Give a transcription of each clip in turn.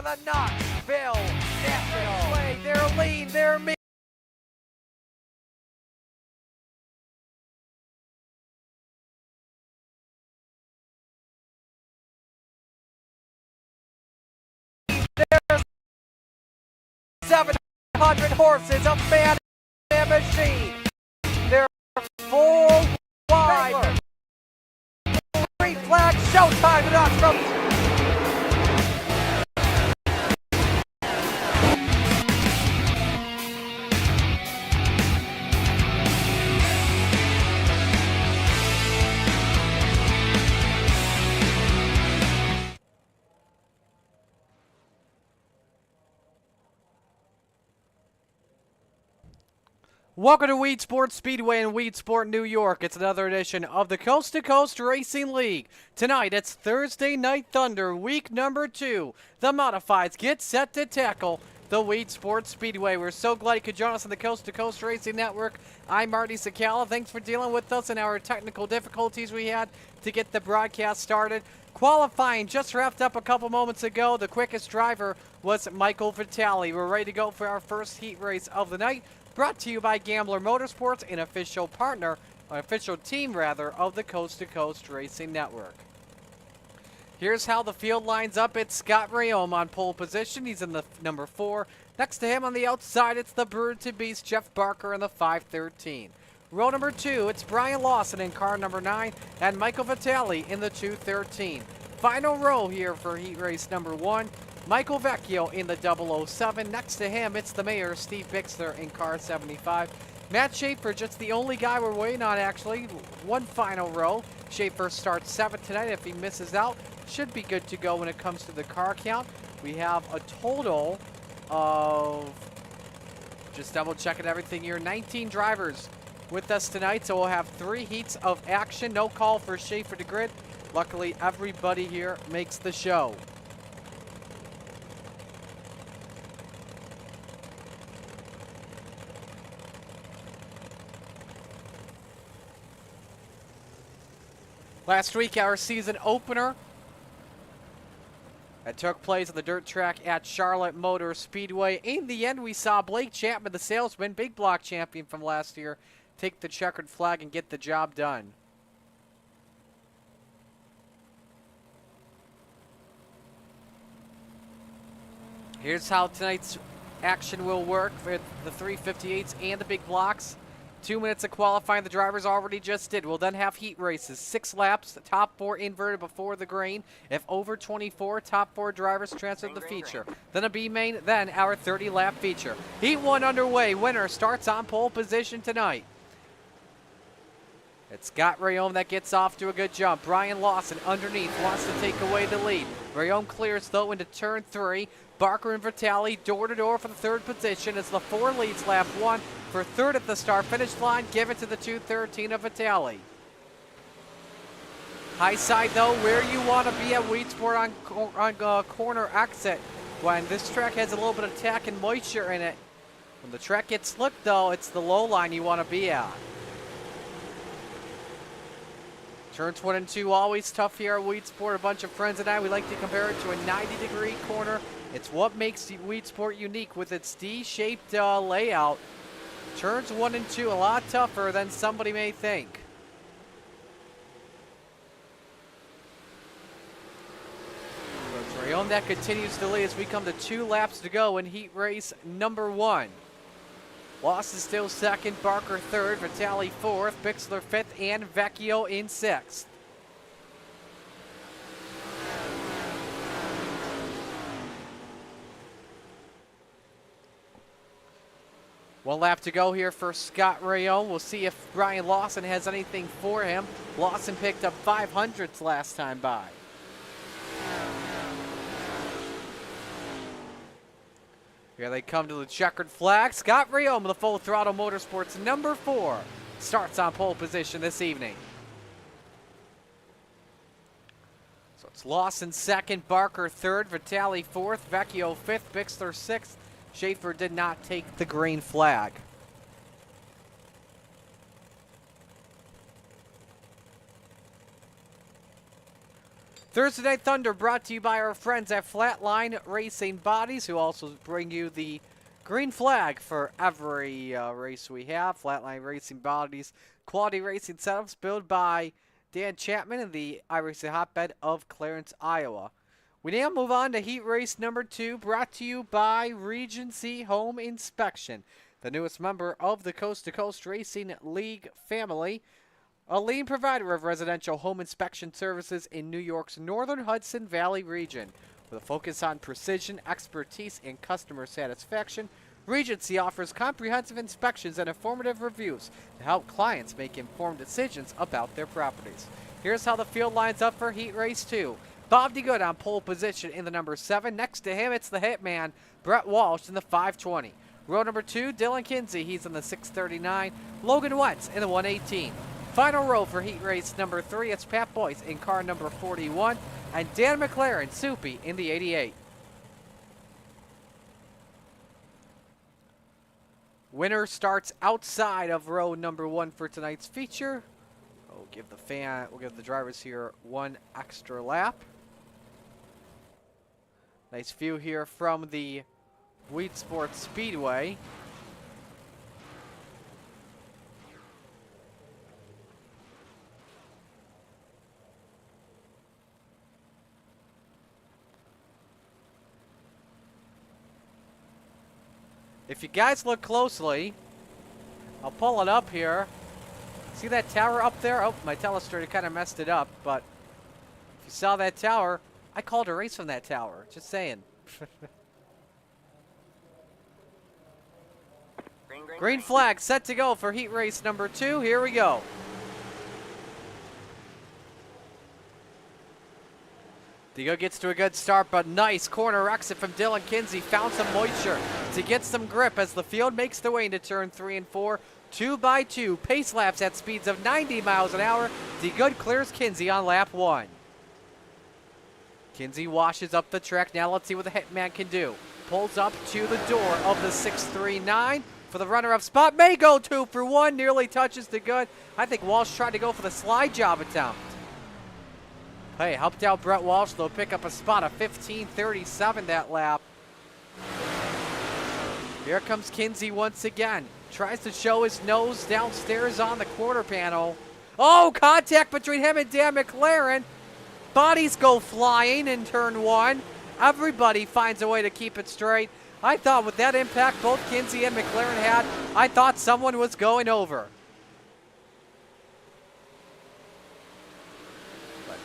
the Knoxville National. They're lean, they're mean. There's 700 horses, a man and machine. They're full wide. Green flag, showtime to Knoxville. Welcome to Weedsport Speedway in Weedsport, New York. It's another edition of the Coast to Coast Racing League. Tonight, it's Thursday Night Thunder, week number 2. The Modifieds get set to tackle the Weedsport Speedway. We're so glad you could join us on the Coast to Coast Racing Network. I'm Marty Sakala. Thanks for dealing with us and our technical difficulties we had to get the broadcast started. Qualifying just wrapped up a couple moments ago. The quickest driver was Michael Vitale. We're ready to go for our first heat race of the night. Brought to you by Gambler Motorsports, an official partner, or official team rather, of the Coast to Coast Racing Network. Here's how the field lines up. It's Scott Rayome on pole position. He's in the number 4. Next to him on the outside, it's the Bird to Beast, Jeff Barker in the 513. Row number 2, it's Brian Lawson in car number 9, and Michael Vitale in the 213. Final row here for heat race number 1. Michael Vecchio in the 007. Next to him, it's the mayor, Steve Bixler, in car 75. Matt Schaefer, just the only guy we're waiting on, actually. One final row. Schaefer starts 7th tonight. If he misses out, should be good to go when it comes to the car count. We have a total of, just double checking everything here, 19 drivers with us tonight. So we'll have 3 heats of action. No call for Schaefer to grid. Luckily, everybody here makes the show. Last week, our season opener that took place on the dirt track at Charlotte Motor Speedway. In the end, we saw Blake Chapman, the salesman, big block champion from last year, take the checkered flag and get the job done. Here's how tonight's action will work with the 358s and the big blocks. 2 minutes of qualifying the drivers already just did. We'll then have heat races. 6 laps, the top 4 inverted before the green. If over 24, top 4 drivers transfer to the feature. Then a B main, then our 30-lap feature. Heat 1 underway. Winner starts on pole position tonight. It's Scott Rayome that gets off to a good jump. Brian Lawson underneath wants to take away the lead. Rayome clears though into turn 3. Barker and Vitale door-to-door for the 3rd position as the 4 leads lap 1 for 3rd at the start-finish line. Give it to the 213 of Vitale. High side though, where you want to be at Weedsport on corner exit. When this track has a little bit of tack and moisture in it. When the track gets slick though, it's the low line you want to be at. Turns 1 and 2, always tough here at Weedsport. A bunch of friends and I, we like to compare it to a 90-degree corner. It's what makes Weedsport unique with its D-shaped layout. Turns 1 and 2, a lot tougher than somebody may think. So Rayome that continues to lead as we come to 2 laps to go in heat race number 1. Loss is still 2nd, Barker 3rd, Vitale 4th, Bixler 5th, and Vecchio in 6th. One lap to go here for Scott Rayome. We'll see if Brian Lawson has anything for him. Lawson picked up 500ths last time by. Here they come to the checkered flag. Scott Rayome, the Full Throttle Motorsports number 4, starts on pole position this evening. So it's Lawson 2nd, Barker 3rd, Vitale 4th, Vecchio 5th, Bixler 6th. Schaefer did not take the green flag. Thursday Night Thunder brought to you by our friends at Flatline Racing Bodies, who also bring you the green flag for every race we have. Flatline Racing Bodies, quality racing setups built by Dan Chapman in the iRacing hotbed of Clarence, Iowa. We now move on to heat race number 2, brought to you by Regency Home Inspection, the newest member of the Coast to Coast Racing League family, a leading provider of residential home inspection services in New York's northern Hudson Valley region. With a focus on precision, expertise, and customer satisfaction, Regency offers comprehensive inspections and informative reviews to help clients make informed decisions about their properties. Here's how the field lines up for Heat Race 2. Bob DeGood on pole position in the number 7. Next to him, it's the hitman, Brett Walsh, in the 520. Row number 2, Dylan Kinsey. He's in the 639. Logan Wentz in the 118. Final row for Heat Race number 3, it's Pat Boyce in car number 41, and Dan McLaren, Soupy, in the 88. Winner starts outside of row number 1 for tonight's feature. We'll give the drivers here one extra lap. Nice view here from the Weedsport Speedway. If you guys look closely, I'll pull it up here. See that tower up there? Oh, my telestrator kind of messed it up, but if you saw that tower, I called a race from that tower. Just saying. Green flag set to go for heat race number 2. Here we go. Digo gets to a good start, but nice corner exit from Dylan Kinsey. Found some moisture to get some grip as the field makes the way into turn 3 and 4. 2 by 2, pace laps at speeds of 90 miles an hour. DeGood clears Kinsey on lap 1. Kinsey washes up the track. Now let's see what the hitman can do. Pulls up to the door of the 639 for the runner-up spot. May go 2 for 1, nearly touches DeGood. I think Walsh tried to go for the slide job attempt. Hey, helped out Brett Walsh, though, pick up a spot of 15:37 that lap. Here comes Kinsey once again. Tries to show his nose downstairs on the quarter panel. Oh, contact between him and Dan McLaren. Bodies go flying in turn 1. Everybody finds a way to keep it straight. I thought with that impact both Kinsey and McLaren had, I thought someone was going over.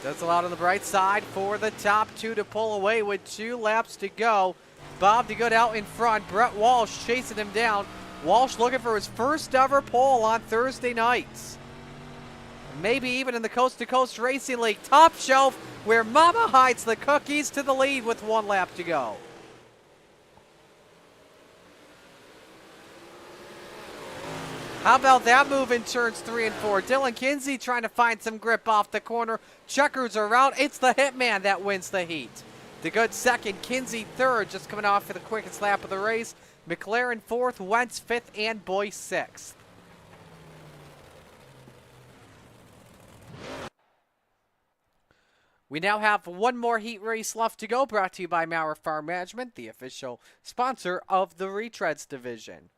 Does allow on the bright side for the top 2 to pull away with 2 laps to go. Bob DeGood out in front. Brett Walsh chasing him down. Walsh looking for his first ever pole on Thursday nights. Maybe even in the Coast to Coast Racing League top shelf where Mama hides the cookies to the lead with 1 lap to go. How about that move in turns 3 and 4? Dylan Kinsey trying to find some grip off the corner. Checkers around. It's the hitman that wins the heat. DeGood second, Kinsey third, just coming off for the quickest lap of the race. McLaren 4th, Wentz 5th, and Boyce 6th. We now have one more heat race left to go, brought to you by Maurer Farm Management, the official sponsor of the Retreads division.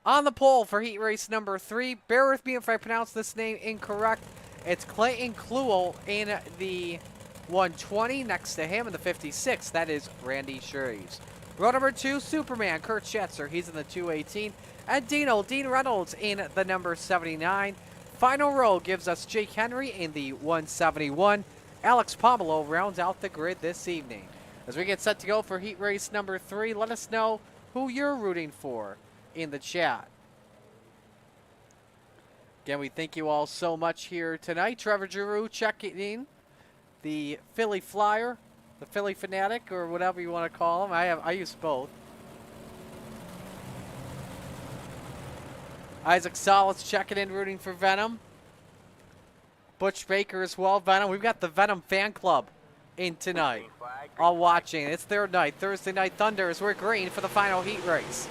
On the pole for heat race number 3, bear with me if I pronounce this name incorrect. It's Clayton Kluel in the 120. Next to him in the 56, that is Randy Shreves. Row number 2, Superman, Kurt Schatzer. He's in the 218. And Dean Reynolds in the number 79. Final row gives us Jake Henry in the 171. Alex Pomelo rounds out the grid this evening. As we get set to go for heat race number 3, let us know who you're rooting for in the chat. Again, we thank you all so much here tonight. Trevor Giroux checking in. The Philly Flyer, the Philly Fanatic, or whatever you want to call him. I use both. Isaac Solis checking in, rooting for Venom. Butch Baker as well, Venom. We've got the Venom fan club in tonight. All watching. It's their night. Thursday Night Thunder as we're green for the final heat race.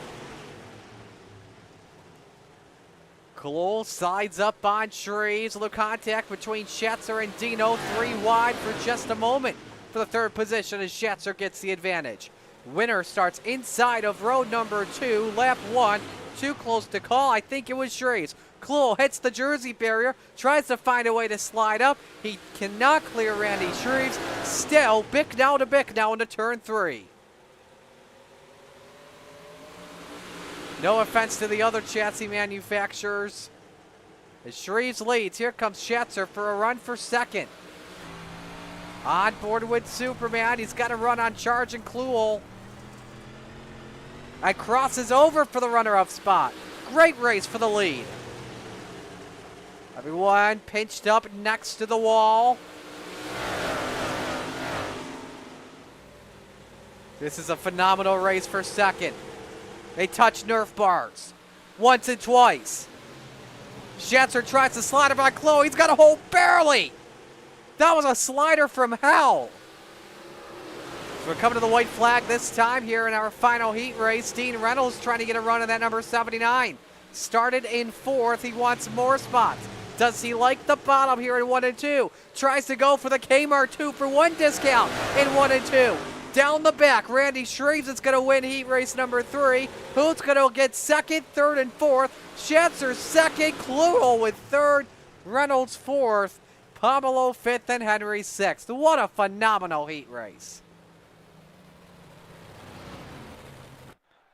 Cole sides up on Shreves. Little contact between Schatzer and Dino. 3 wide for just a moment for the third position as Schatzer gets the advantage. Winner starts inside of road number 2, lap 1. Too close to call. I think it was Shreves. Kluhl hits the jersey barrier, tries to find a way to slide up. He cannot clear Randy Shreves. Still, Bicknell to Bicknell into turn 3. No offense to the other chassis manufacturers. As Shreves leads, here comes Schatzer for a run for second. On board with Superman. He's got a run on Charge and Kluhl. And crosses over for the runner-up spot. Great race for the lead. Everyone pinched up next to the wall. This is a phenomenal race for second. They touch Nerf bars once and twice. Schatzer tries to slide it by Kluhl. He's got a hold barely. That was a slider from hell. So we're coming to the white flag this time here in our final heat race. Dean Reynolds trying to get a run in that number 79. Started in 4th. He wants more spots. Does he like the bottom here in 1 and 2? Tries to go for the Kmart 2 for 1 discount in 1 and 2. Down the back, Randy Shreves is going to win heat race number 3. Who's going to get 2nd, 3rd, and 4th? Schatzer 2nd, Kluhl with 3rd, Reynolds 4th, Pomelo 5th, and Henry 6th. What a phenomenal heat race.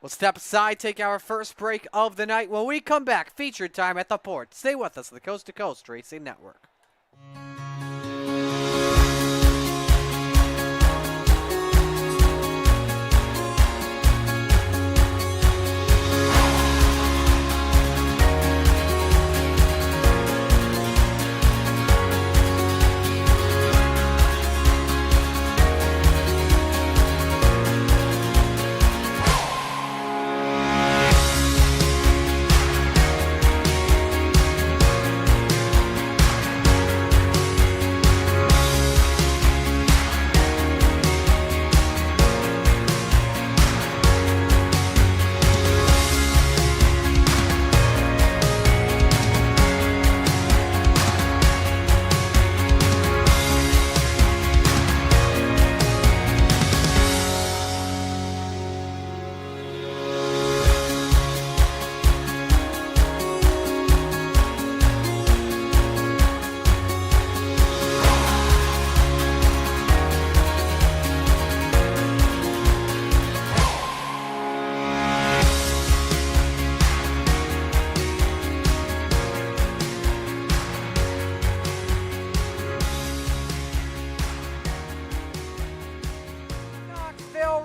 We'll step aside, take our first break of the night. When we come back, feature time at the port. Stay with us on the Coast to Coast Racing Network.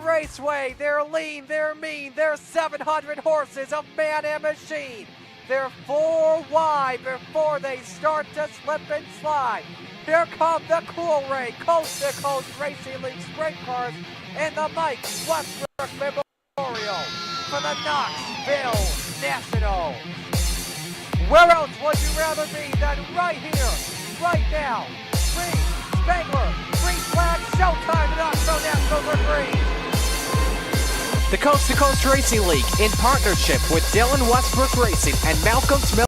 Raceway, they're lean, they're mean, they're 700 horses of man and machine. They're 4 wide before they start to slip and slide. Here come the Cool Ray Coast to Coast Racing League Sprint Cars and the Mike Westbrook Memorial for the Knoxville National. Where else would you rather be than right here, right now? Green, Spangler, green flag, showtime, Knoxville National for green. The Coast to Coast Racing League, in partnership with Dylan Westbrook Racing and Malcolm's Mill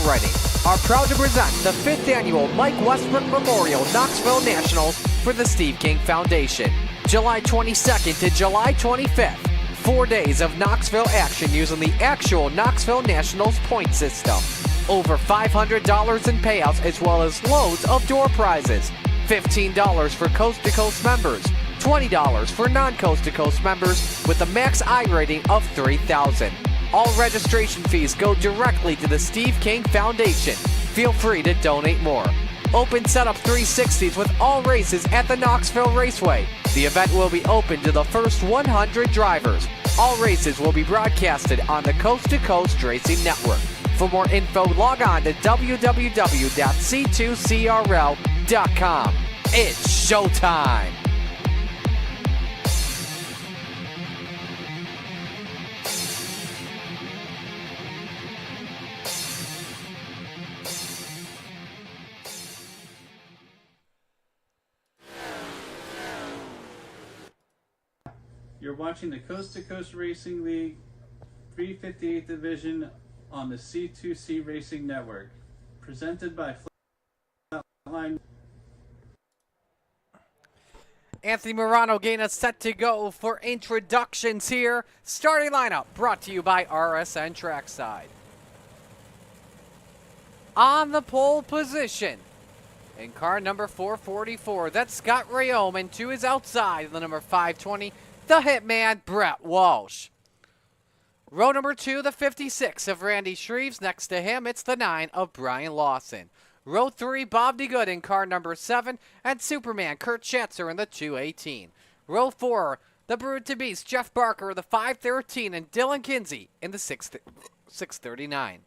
Writing, are proud to present the 5th annual Mike Westbrook Memorial Knoxville Nationals for the Steve King Foundation. July 22nd to July 25th. 4 days of Knoxville action using the actual Knoxville Nationals point system. Over $500 in payouts as well as loads of door prizes. $15 for Coast to Coast members. $20 for non-Coast to Coast members with a max I rating of 3,000. All registration fees go directly to the Steve King Foundation. Feel free to donate more. Open Setup 360s with all races at the Knoxville Raceway. The event will be open to the first 100 drivers. All races will be broadcasted on the Coast to Coast Racing Network. For more info, log on to www.c2crl.com. It's showtime! You're watching the Coast to Coast Racing League 358 Division on the C2C Racing Network. Presented by Flatline. Anthony Morano getting us set to go for introductions here. Starting lineup brought to you by RSN Trackside. On the pole position, in car number 444, that's Scott Rayome, and to his outside, the number 520, the Hitman, Brett Walsh. Row number 2, the 56 of Randy Shreves. Next to him, it's the 9 of Brian Lawson. Row 3, Bob DeGood in car number 7, and Superman, Kurt Schatzer in the 218. Row 4, the Brute to Beast, Jeff Barker, the 513, and Dylan Kinsey in the 639.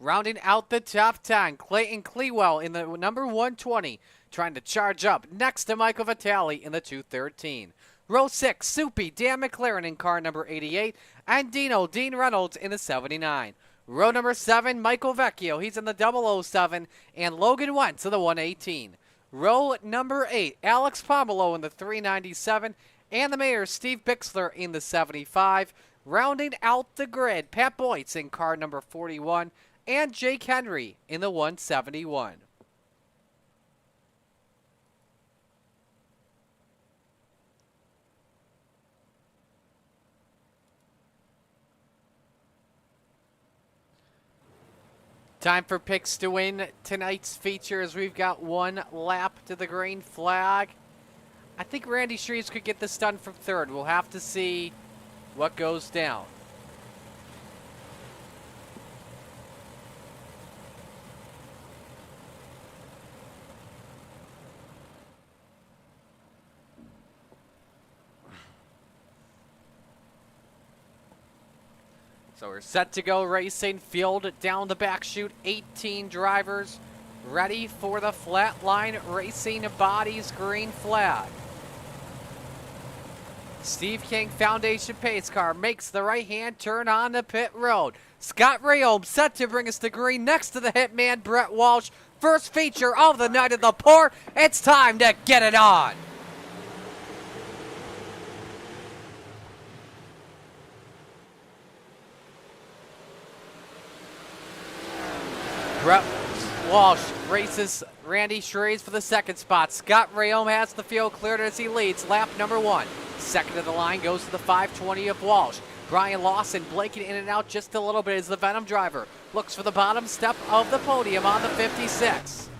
Rounding out the top 10, Clayton Clewell in the number 120, trying to charge up next to Michael Vitale in the 213. Row 6, Soupy, Dan McLaren in car number 88, and Dean Reynolds in the 79. Row number 7, Michael Vecchio, he's in the 007, and Logan Wentz in the 118. Row number 8, Alex Pomelo in the 397, and the Mayor, Steve Bixler in the 75. Rounding out the grid, Pat Boytz in car number 41, and Jake Henry in the 171. Time for picks to win tonight's feature as we've got one lap to the green flag. I think Randy Shreves could get this done from third. We'll have to see what goes down. So we're set to go racing. Field down the back chute. 18 drivers ready for the Flatline Racing Bodies green flag. Steve King Foundation pace car makes the right-hand turn on the pit road. Scott Rayome set to bring us to green next to the Hitman Brett Walsh. First feature of the night of the port. It's time to get it on. Brett Walsh races Randy Shreves for the second spot. Scott Rayome has the field cleared as he leads lap number 1. Second of the line goes to the 520 of Walsh. Brian Lawson blinking in and out just a little bit as the Venom driver looks for the bottom step of the podium on the 56.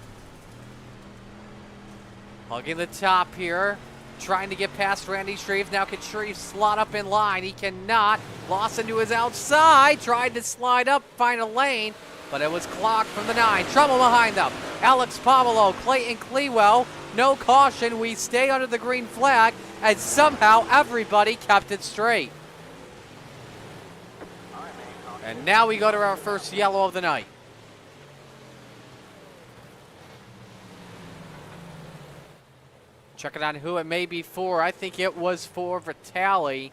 Hugging the top here, trying to get past Randy Shreves. Now can Shreves slot up in line? He cannot. Lawson to his outside, tried to slide up, find a lane, but it was clocked from the 9. Trouble behind them. Alex Pomelo, Clayton Clewell, no caution. We stay under the green flag as somehow everybody kept it straight. And now we go to our first yellow of the night. Checking on who it may be for. I think it was for Vitale,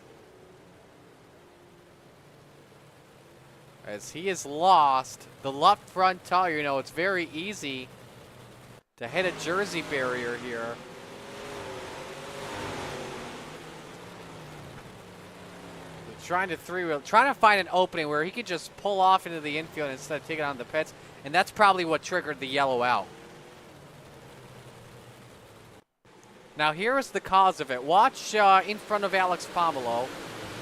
as he has lost the left front tire. You know, it's very easy to hit a jersey barrier here. Trying to three-wheel, trying to find an opening where he could just pull off into the infield instead of taking on the pits, and that's probably what triggered the yellow out. Now here is the cause of it. Watch in front of Alex Pomelo.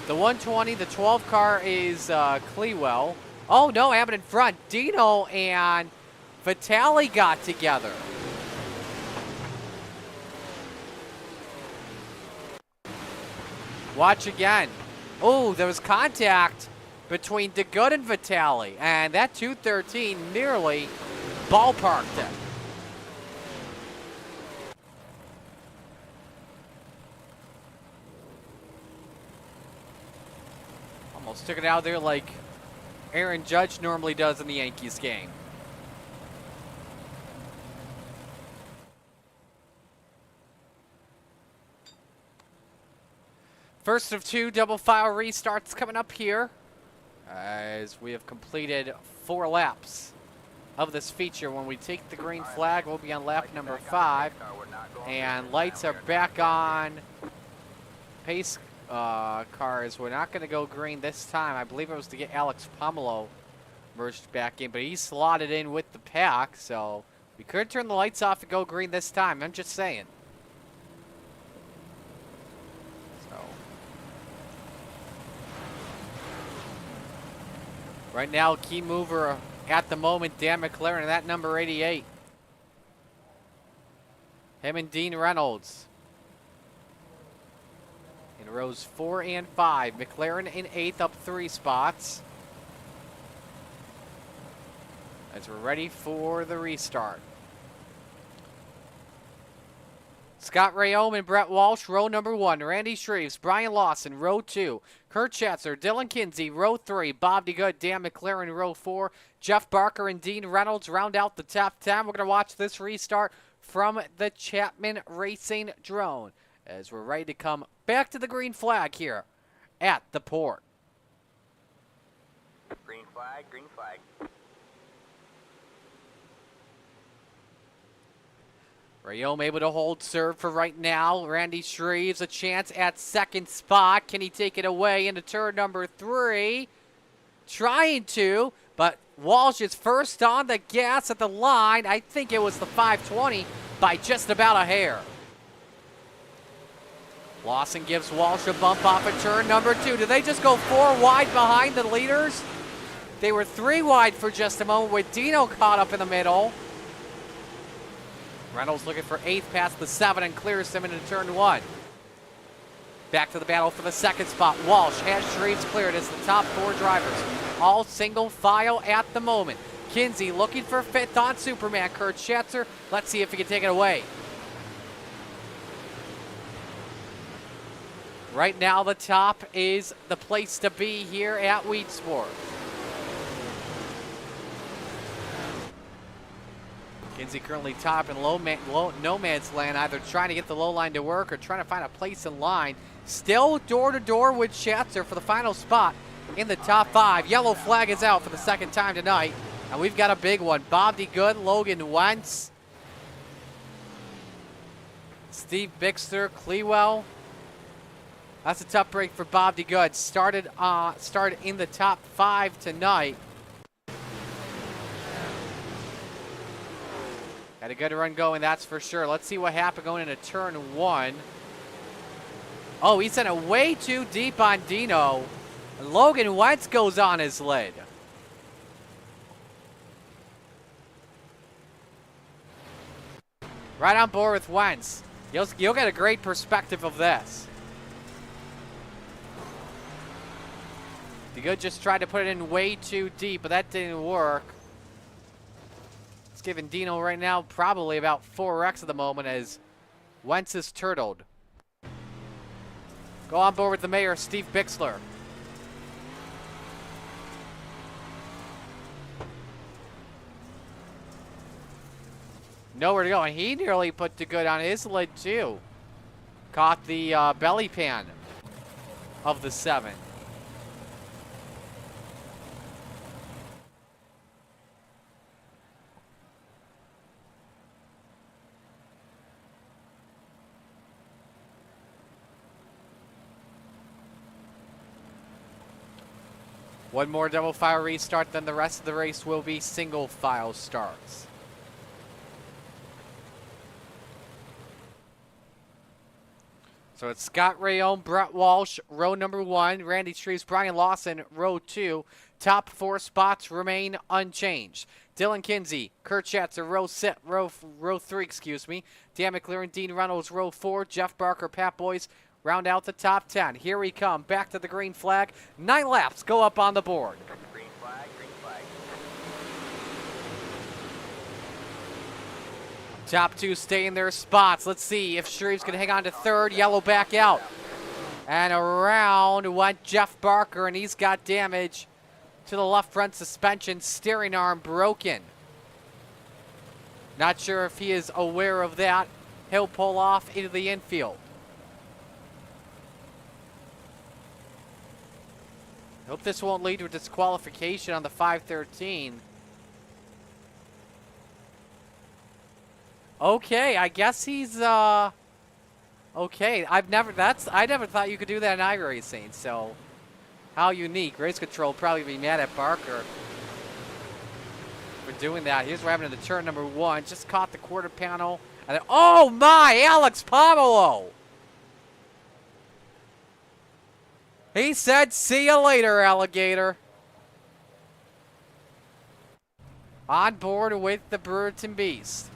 The 120, the 12 car is Clewell. Oh no, happened in front. Dino and Vitale got together. Watch again. Oh, there was contact between DeGood and Vitale, and that 213 nearly ballparked it. Almost took it out there like Aaron Judge normally does in the Yankees game. First of 2 double file restarts coming up here as we have completed 4 laps of this feature. When we take the green flag, we'll be on lap number 5, and lights are back on. Pace cars. We're not going to go green this time. I believe it was to get Alex Pomelo merged back in, but he slotted in with the pack, so we could turn the lights off and go green this time. I'm just saying. So right now, key mover at the moment, Dan McLaren, and that number 88. Him and Dean Reynolds in rows 4 and 5. McLaren in 8th, up 3 spots. As we're ready for the restart. Scott Rayome and Brett Walsh, row number 1. Randy Shreves, Brian Lawson, row 2. Kurt Schatzer, Dylan Kinsey, row 3. Bob DeGood, Dan McLaren, row 4. Jeff Barker and Dean Reynolds round out the top 10. We're going to watch this restart from the Chapman Racing drone as we're ready to come back to the green flag here at the port. Green flag, green flag. Rayome able to hold serve for right now. Randy Shreves a chance at second spot. Can he take it away into turn number 3? Trying to, but Walsh is first on the gas at the line. I think it was the 520 by just about a hair. Lawson gives Walsh a bump off at turn number 2. Did they just go 4 wide behind the leaders? They were 3 wide for just a moment with Dino caught up in the middle. Reynolds looking for 8th past the 7 and clears him into turn 1. Back to the battle for the second spot. Walsh has Shreves cleared as the top 4 drivers. All single file at the moment. Kinsey looking for 5th on Superman. Kurt Schatzer. Let's see if he can take it away. Right now the top is the place to be here at Weedsport. Kinsey currently top in no man's land, either trying to get the low line to work or trying to find a place in line. Still door to door with Schatzer for the final spot in the top 5. Yellow flag is out for the second time tonight, and we've got a big one. Bob DeGood, Logan Wentz, Steve Bixter, Clewell. That's a tough break for Bob DeGood. Started in the top 5 tonight. Had a good run going, that's for sure. Let's see what happened going into turn 1. Oh, he sent it way too deep on Dino. And Logan Wentz goes on his lid. Right on board with Wentz. You'll get a great perspective of this. DeGood just tried to put it in way too deep, but that didn't work. It's giving Dino right now probably about 4x at the moment as Wentz is turtled. Go on board with the mayor, Steve Bixler. Nowhere to go, and he nearly put DeGood on his lid too. Caught the belly pan of the 7. One more double file restart, then the rest of the race will be single file starts. So it's Scott Rayome, Brett Walsh, row number 1, Randy Shreves, Brian Lawson, row 2. Top 4 spots remain unchanged. Dylan Kinsey, Kurt Schatzer, row 3, excuse me. Dan McLaren, Dean Reynolds, row 4. Jeff Barker, Pat Boyce, round out the top 10. Here we come, back to the green flag. 9 laps go up on the board. Green flag, green flag. Top 2 stay in their spots. Let's see if Shreves can hang on to 3rd. Yellow back out. And around went Jeff Barker, and he's got damage to the left front suspension. Steering arm broken. Not sure if he is aware of that. He'll pull off into the infield. Hope this won't lead to a disqualification on the 513. Okay, I guess he's Okay, I never thought you could do that in iRacing, so how unique. Race Control probably be mad at Barker for doing that. Here's what happened into turn number 1. Just caught the quarter panel. And then, oh my, Alex Pomelo! He said, see you later, alligator. On board with the Brewerton Beast.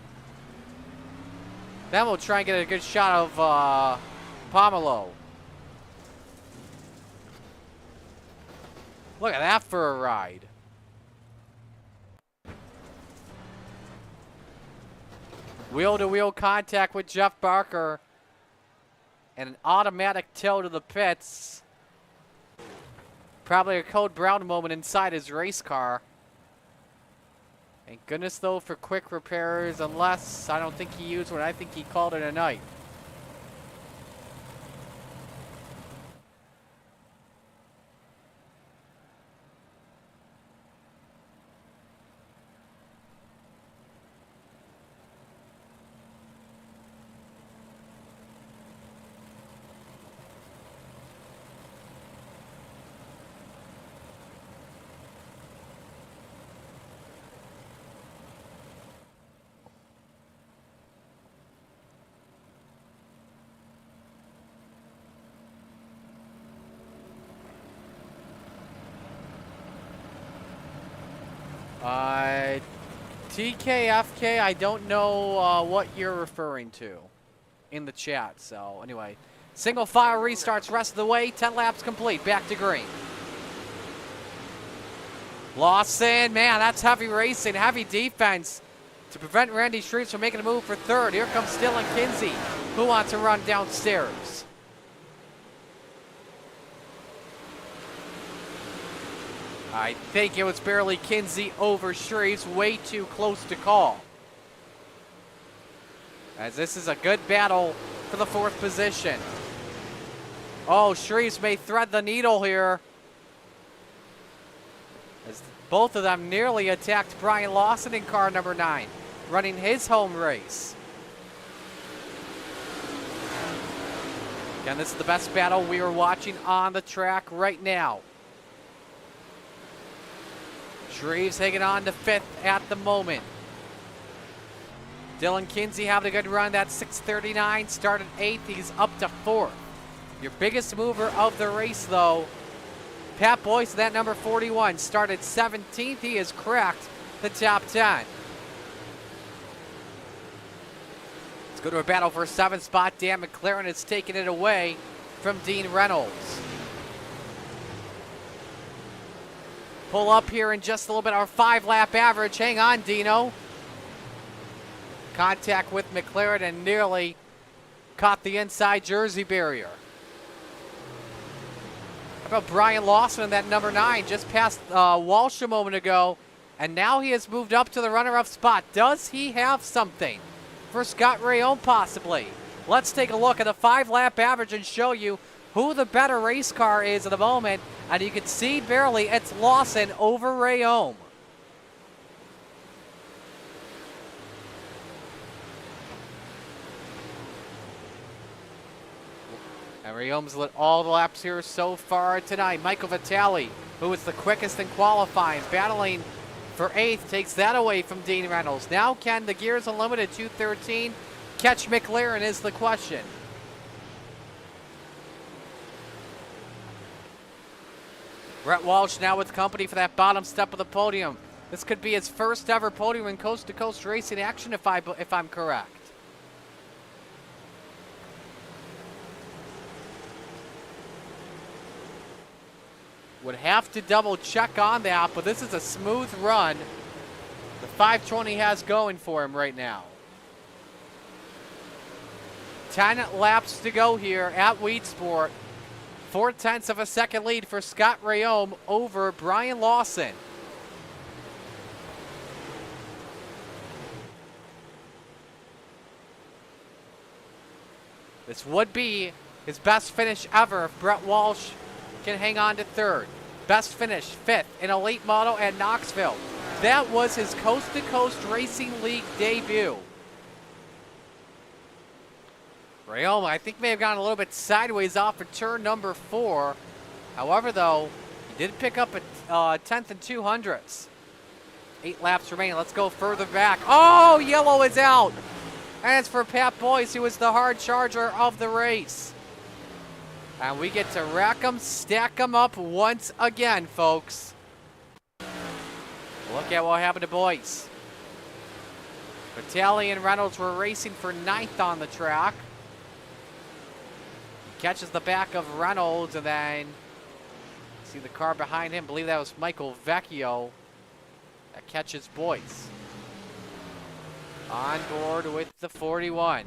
Then we'll try and get a good shot of Pomelo. Look at that for a ride. Wheel-to-wheel contact with Jeff Barker. And an automatic tow to the pits. Probably a Code Brown moment inside his race car. Thank goodness, though, for quick repairs, unless I don't think he used one. I think he called it a night. TKFK, I don't know what you're referring to in the chat. So anyway, single file restarts rest of the way. 10 laps complete. Back to green. Lawson, man, that's heavy racing, heavy defense to prevent Randy Shreves from making a move for third. Here comes Dylan Kinsey, who wants to run downstairs. I think it was barely Kinsey over Shreves, way too close to call. As this is a good battle for the 4th position. Oh, Shreves may thread the needle here. As both of them nearly attacked Brian Lawson in car number 9, running his home race. Again, this is the best battle we are watching on the track right now. Shreves hanging on to 5th at the moment. Dylan Kinsey having a good run. That 6:39 started 8th. He's up to 4th. Your biggest mover of the race, though, Pat Boyce, that number 41, started 17th. He has cracked the top 10. Let's go to a battle for a 7th spot. Dan McLaren has taken it away from Dean Reynolds. Pull up here in just a little bit. Our 5-lap average. Hang on, Dino. Contact with McLaren and nearly caught the inside jersey barrier. How about Brian Lawson in that number 9? Just passed Walsh a moment ago, and now he has moved up to the runner-up spot. Does he have something for Scott Rayone possibly? Let's take a look at the 5-lap average and show you who the better race car is at the moment. And you can see barely it's Lawson over Rayome. And Rayome's lit all the laps here so far tonight. Michael Vitale, who was the quickest in qualifying, battling for 8th, takes that away from Dean Reynolds. Now can the Gears Unlimited 213 catch McLaren is the question. Brett Walsh now with company for that bottom step of the podium. This could be his first ever podium in coast-to-coast racing action if I'm correct. Would have to double check on that, but this is a smooth run the 520 has going for him right now. 10 laps to go here at Weedsport. 4/10 of a second lead for Scott Rayome over Brian Lawson. This would be his best finish ever if Brett Walsh can hang on to 3rd. Best finish, 5th in Elite Model at Knoxville. That was his Coast to Coast Racing League debut. Rayom, I think, may have gone a little bit sideways off of turn number 4. However, though, he did pick up a 10th and 200ths. 8 laps remaining. Let's go further back. Oh, yellow is out. And it's for Pat Boyce, who was the hard charger of the race. And we get to rack them, stack them up once again, folks. Look at what happened to Boyce. Vitale and Reynolds were racing for 9th on the track. Catches the back of Reynolds, and then see the car behind him. I believe that was Michael Vecchio that catches Boyce. On board with the 41.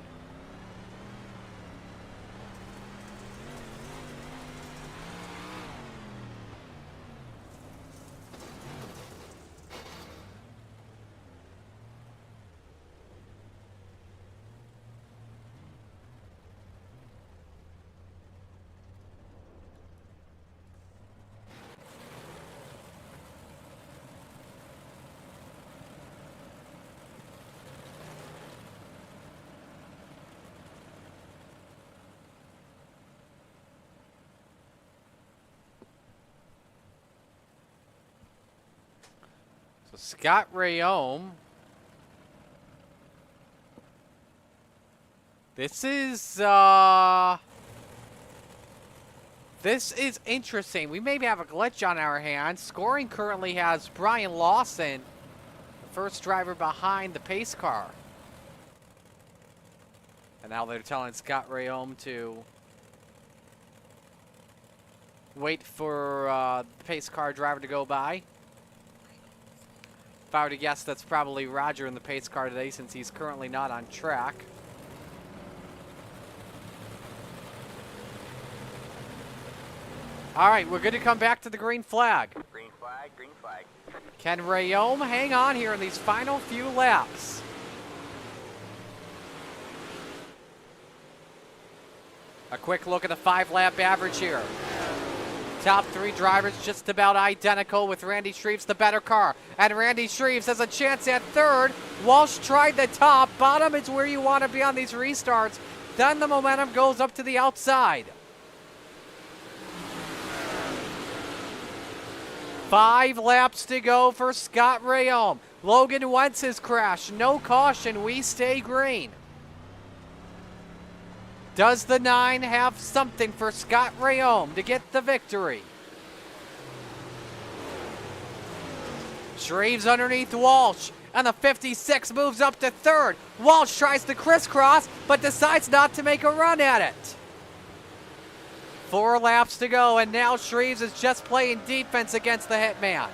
So Scott Rayom. This is interesting. We maybe have a glitch on our hands. Scoring currently has Brian Lawson, the first driver behind the pace car. And now they're telling Scott Rayom to wait for the pace car driver to go by. If I were to guess, that's probably Roger in the pace car today, since he's currently not on track. All right, we're good to come back to the green flag. Green flag, green flag. Can Rayom hang on here in these final few laps? A quick look at the 5-lap average here. Top 3 drivers just about identical, with Randy Shreves the better car. And Randy Shreves has a chance at 3rd. Walsh tried the top. Bottom is where you want to be on these restarts. Then the momentum goes up to the outside. 5 laps to go for Scott Rayom. Logan Wentz has crashed. No caution. We stay green. Does the 9 have something for Scott Rayom to get the victory? Shreves underneath Walsh, and the 56 moves up to 3rd. Walsh tries to crisscross, but decides not to make a run at it. 4 laps to go, and now Shreves is just playing defense against the hitman.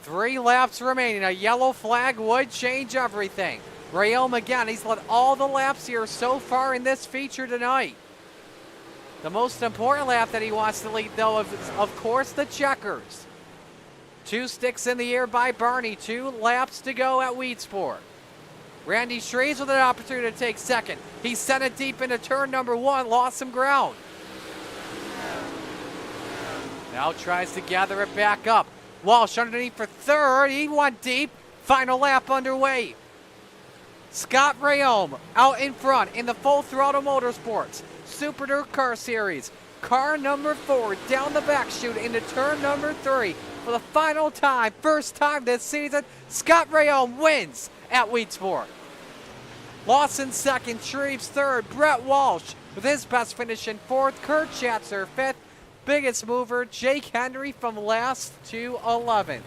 Three laps remaining. A yellow flag would change everything. Rayom again, he's led all the laps here so far in this feature tonight. The most important lap that he wants to lead, though, is, of course, the checkers. 2 sticks in the air by Barney. 2 laps to go at Weedsport. Randy Shreves with an opportunity to take 2nd. He sent it deep into turn number 1, lost some ground. Now tries to gather it back up. Walsh underneath for 3rd. He went deep. Final lap underway. Scott Rayom out in front in the Full Throttle Motorsports Super Dirt Car Series. Car number 4 down the back chute into turn number 3 for the final time. First time this season. Scott Rayom wins at Weedsport. Lawson 2nd, Shreves 3rd, Brett Walsh with his best finish in 4th, Kurt Schatzer 5th. Biggest mover, Jake Henry from last to 11th.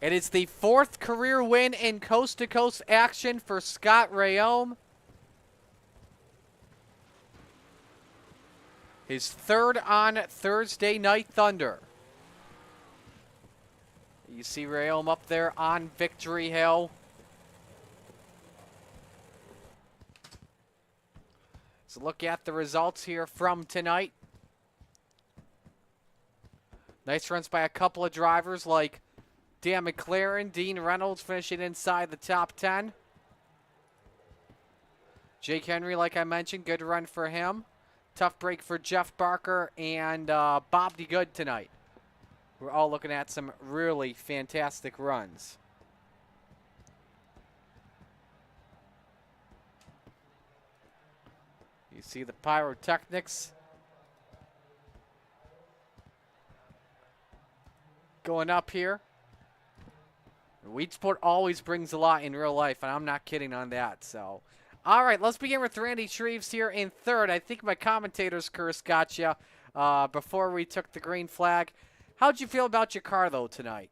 It is the 4th career win in coast-to-coast action for Scott Rayom. His 3rd on Thursday Night Thunder. You see Rayom up there on Victory Hill. So look at the results here from tonight. Nice runs by a couple of drivers like Dan McLaren, Dean Reynolds finishing inside the top 10. Jake Henry, like I mentioned, good run for him. Tough break for Jeff Barker and Bob DeGood tonight. We're all looking at some really fantastic runs. You see the pyrotechnics going up here. Weedsport always brings a lot in real life, and I'm not kidding on that. So, all right, let's begin with Randy Shreves here in third. I think my commentator's curse got you before we took the green flag. How'd you feel about your car, though, tonight?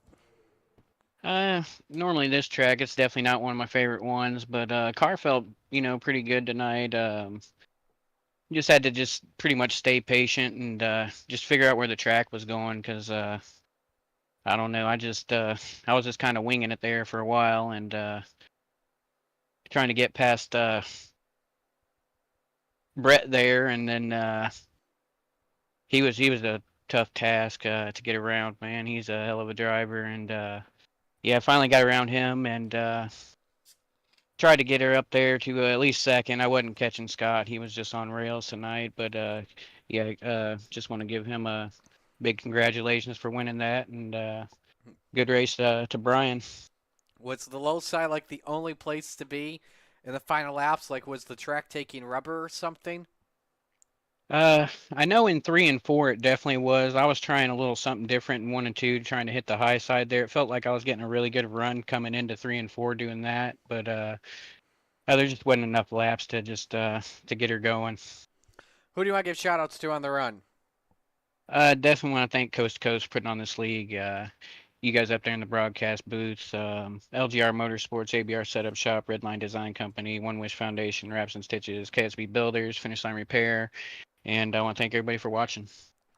Normally this track, it's definitely not one of my favorite ones, but car felt, pretty good tonight. Just had to just pretty much stay patient and just figure out where the track was going because I don't know. I was just kind of winging it there for a while and trying to get past Brett there, and then he was a tough task to get around. Man, he's a hell of a driver, and yeah, I finally got around him and tried to get her up there to at least second. I wasn't catching Scott; he was just on rails tonight. But yeah, just want to give him a big congratulations for winning that, and good race to Brian. Was the low side like the only place to be in the final laps? Like, was the track taking rubber or something? I know in 3 and 4 it definitely was. I was trying a little something different in 1 and 2, trying to hit the high side there. It felt like I was getting a really good run coming into 3 and 4 doing that, but there just wasn't enough laps to just to get her going. Who do you want to give shout outs to on the run? Definitely want to thank Coast to Coast for putting on this league. You guys up there in the broadcast booths, LGR Motorsports, ABR Setup Shop, Redline Design Company, One Wish Foundation, Wraps and Stitches, KSB Builders, Finish Line Repair, and I want to thank everybody for watching.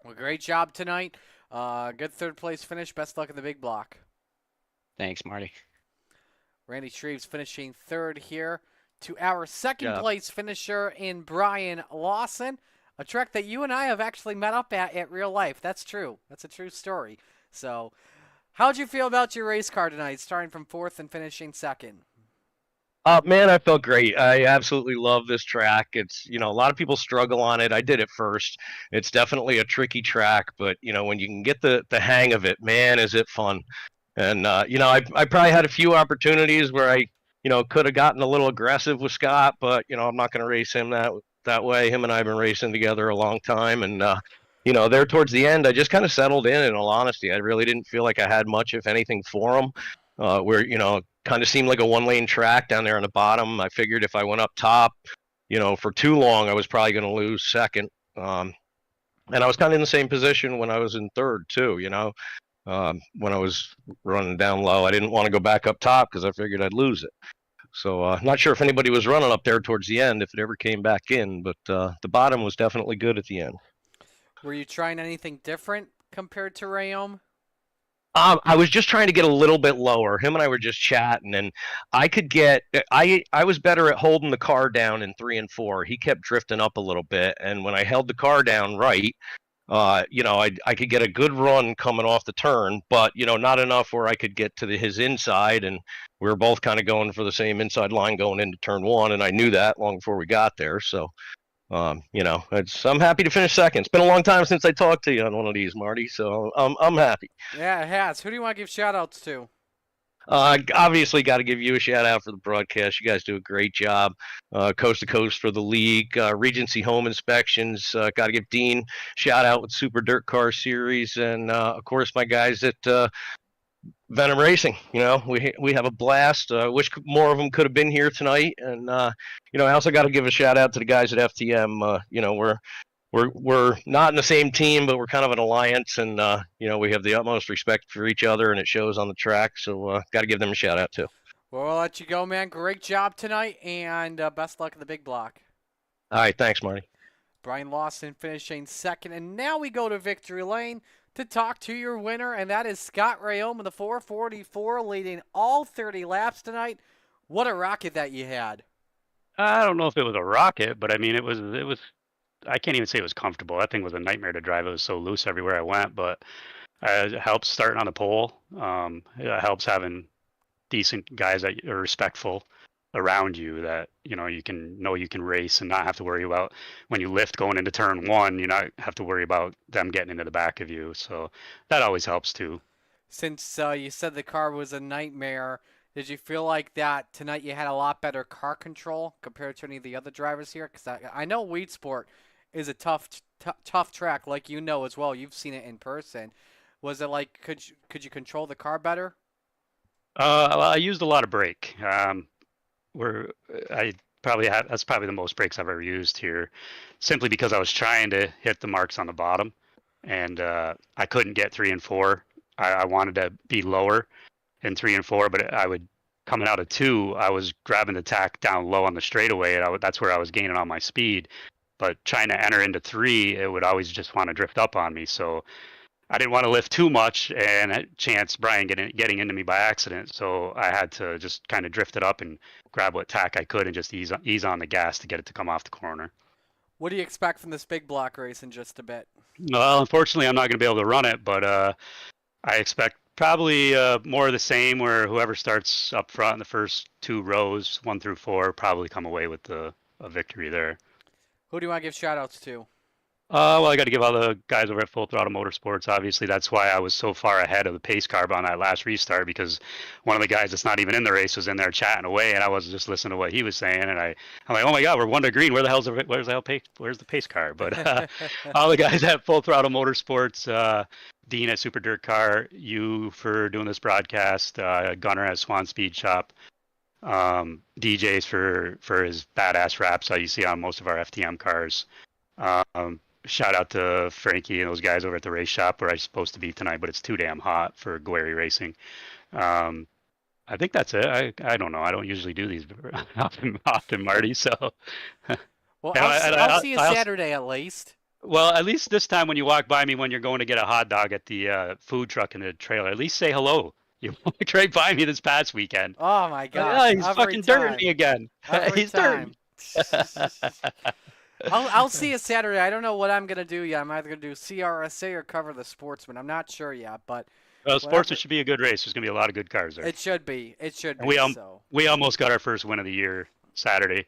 Well, great job tonight. Good third place finish. Best luck in the big block. Thanks, Marty. Randy Shreves finishing third here. To our second place finisher in Brian Lawson, a track that you and I have actually met up at real life. That's true. That's a true story. So, how'd you feel about your race car tonight, starting from fourth and finishing second? Man, I felt great. I absolutely love this track. It's, a lot of people struggle on it. I did it first. It's definitely a tricky track, but, when you can get the hang of it, man, is it fun. And, I probably had a few opportunities where I, could have gotten a little aggressive with Scott, but, I'm not going to race him that way. Him and I have been racing together a long time. And, there towards the end, I just kind of settled in all honesty. I really didn't feel like I had much, if anything, for him. Where, kind of seemed like a one-lane track down there on the bottom. I figured if I went up top, for too long, I was probably going to lose second. And I was kind of in the same position when I was in third, too, when I was running down low. I didn't want to go back up top because I figured I'd lose it. So not sure if anybody was running up there towards the end, if it ever came back in, but the bottom was definitely good at the end. Were you trying anything different compared to Rayom? I was just trying to get a little bit lower. Him and I were just chatting, and I was better at holding the car down in 3 and 4. He kept drifting up a little bit, and when I held the car down right, I could get a good run coming off the turn, but not enough where I could get to his inside, and we were both kind of going for the same inside line going into turn 1, and I knew that long before we got there. So I'm happy to finish second. It's been a long time since I talked to you on one of these, Marty, so I'm happy. Yeah, it has. Who do you want to give shout outs to? Obviously got to give you a shout out for the broadcast. You guys do a great job. Coast to Coast for the league, Regency Home Inspections. Got to give Dean shout out with Super Dirt Car Series, and of course my guys at Venom Racing. We have a blast. Wish more of them could have been here tonight, and I also got to give a shout out to the guys at FTM. We're not in the same team, but we're kind of an alliance, and we have the utmost respect for each other, and it shows on the track. So got to give them a shout out too. Well, I'll let you go, man. Great job tonight, and best luck in the big block. All right, thanks, Marty. Brian Lawson finishing second, and now we go to victory lane to talk to your winner, and that is Scott Rayom in the 444, leading all 30 laps tonight. What a rocket that you had! I don't know if it was a rocket, but I mean, it was. I can't even say it was comfortable. That thing was a nightmare to drive. It was so loose everywhere I went, but it helps starting on the pole. It helps having decent guys that are respectful. around you that you can race and not have to worry about when you lift going into turn one. You not have to worry about them getting into the back of you. So that always helps too. Since you said the car was a nightmare, did you feel like that tonight you had a lot better car control compared to any of the other drivers here? Because I know Weedsport is a tough track, like you know as well. You've seen it in person. Was it like could you control the car better? Well, I used a lot of brake. Where I that's probably the most brakes I've ever used here, simply because I was trying to hit the marks on the bottom, and I couldn't get 3 and 4. I wanted to be lower in 3 and 4, but I would coming out of 2, I was grabbing the tack down low on the straightaway, and that's where I was gaining on my speed. But trying to enter into 3, it would always just want to drift up on me. So I didn't want to lift too much and chance Brian getting into me by accident. So I had to just kind of drift it up and grab what tack I could and just ease on the gas to get it to come off the corner. What do you expect from this big block race in just a bit? Well, unfortunately, I'm not going to be able to run it, but I expect probably more of the same, where whoever starts up front in the first 2 rows, 1 through 4, probably come away with a victory there. Who do you want to give shout-outs to? Well, I got to give all the guys over at Full Throttle Motorsports. Obviously, that's why I was so far ahead of the pace car on that last restart, because one of the guys that's not even in the race was in there chatting away, and I was just listening to what he was saying, and I'm like, oh my God, we're 1 to green. Where's the pace car? But all the guys at Full Throttle Motorsports, Dean at Super Dirt Car, you for doing this broadcast, Gunner at Swan Speed Shop, DJs for his badass raps you see on most of our FTM cars. Shout out to Frankie and those guys over at the race shop where I'm supposed to be tonight, but it's too damn hot for Gueri Racing. I think that's it. I don't know. I don't usually do these often, Marty. So, well, I'll see you Saturday at least. Well, at least this time when you walk by me when you're going to get a hot dog at the food truck in the trailer, at least say hello. You walked right by me this past weekend. Oh my God! Yeah, he's fucking dirting me again. He's dirting. I'll see you Saturday. I don't know what I'm gonna do yet. I'm either gonna do CRSA or cover the Sportsman. I'm not sure yet, but Sportsman should be a good race. There's gonna be a lot of good cars there. It should be. We almost got our first win of the year Saturday.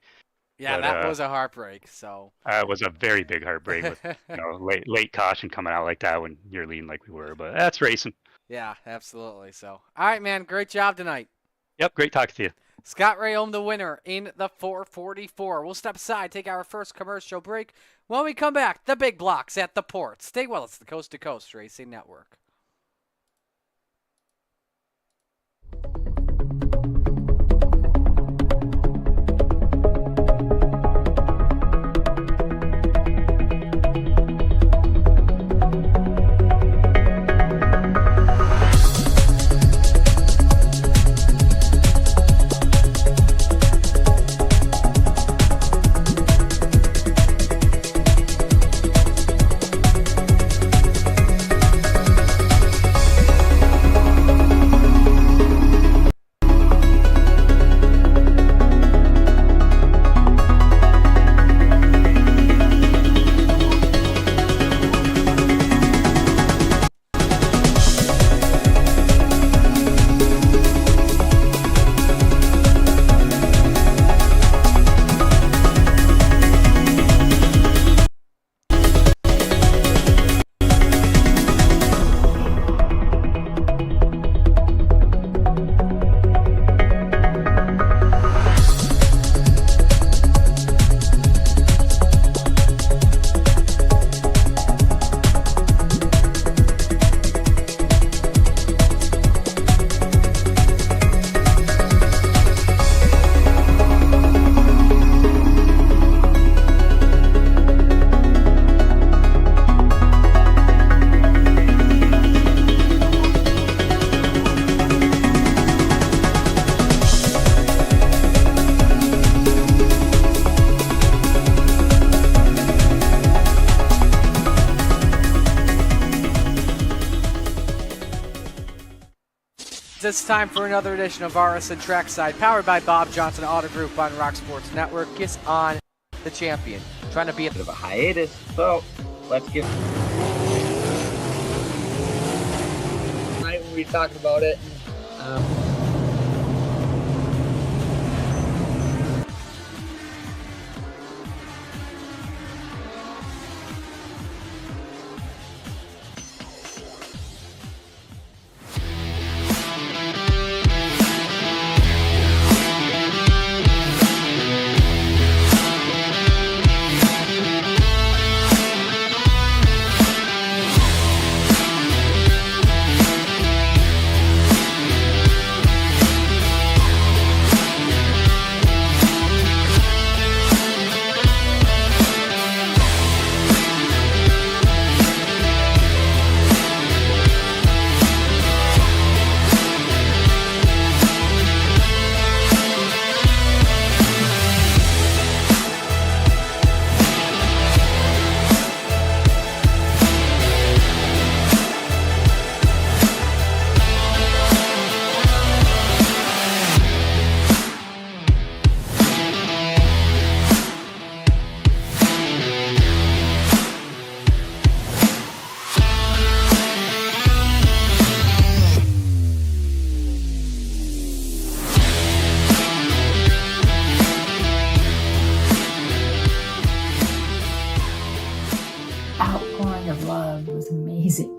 Yeah, but, that was a heartbreak. So it was a very big heartbreak with late caution coming out like that when you're leading like we were. But that's racing. Yeah, absolutely. So, all right, man. Great job tonight. Yep, great talking to you. Scott Rayholm, the winner in the 444. We'll step aside, take our first commercial break. When we come back, the big blocks at the port. Stay well. It's the Coast to Coast Racing Network. It's time for another edition of RSN Trackside, powered by Bob Johnson Auto Group on Rock Sports Network. Kiss on the champion. Trying to be a bit of a hiatus, so let's get. Tonight we talked about it.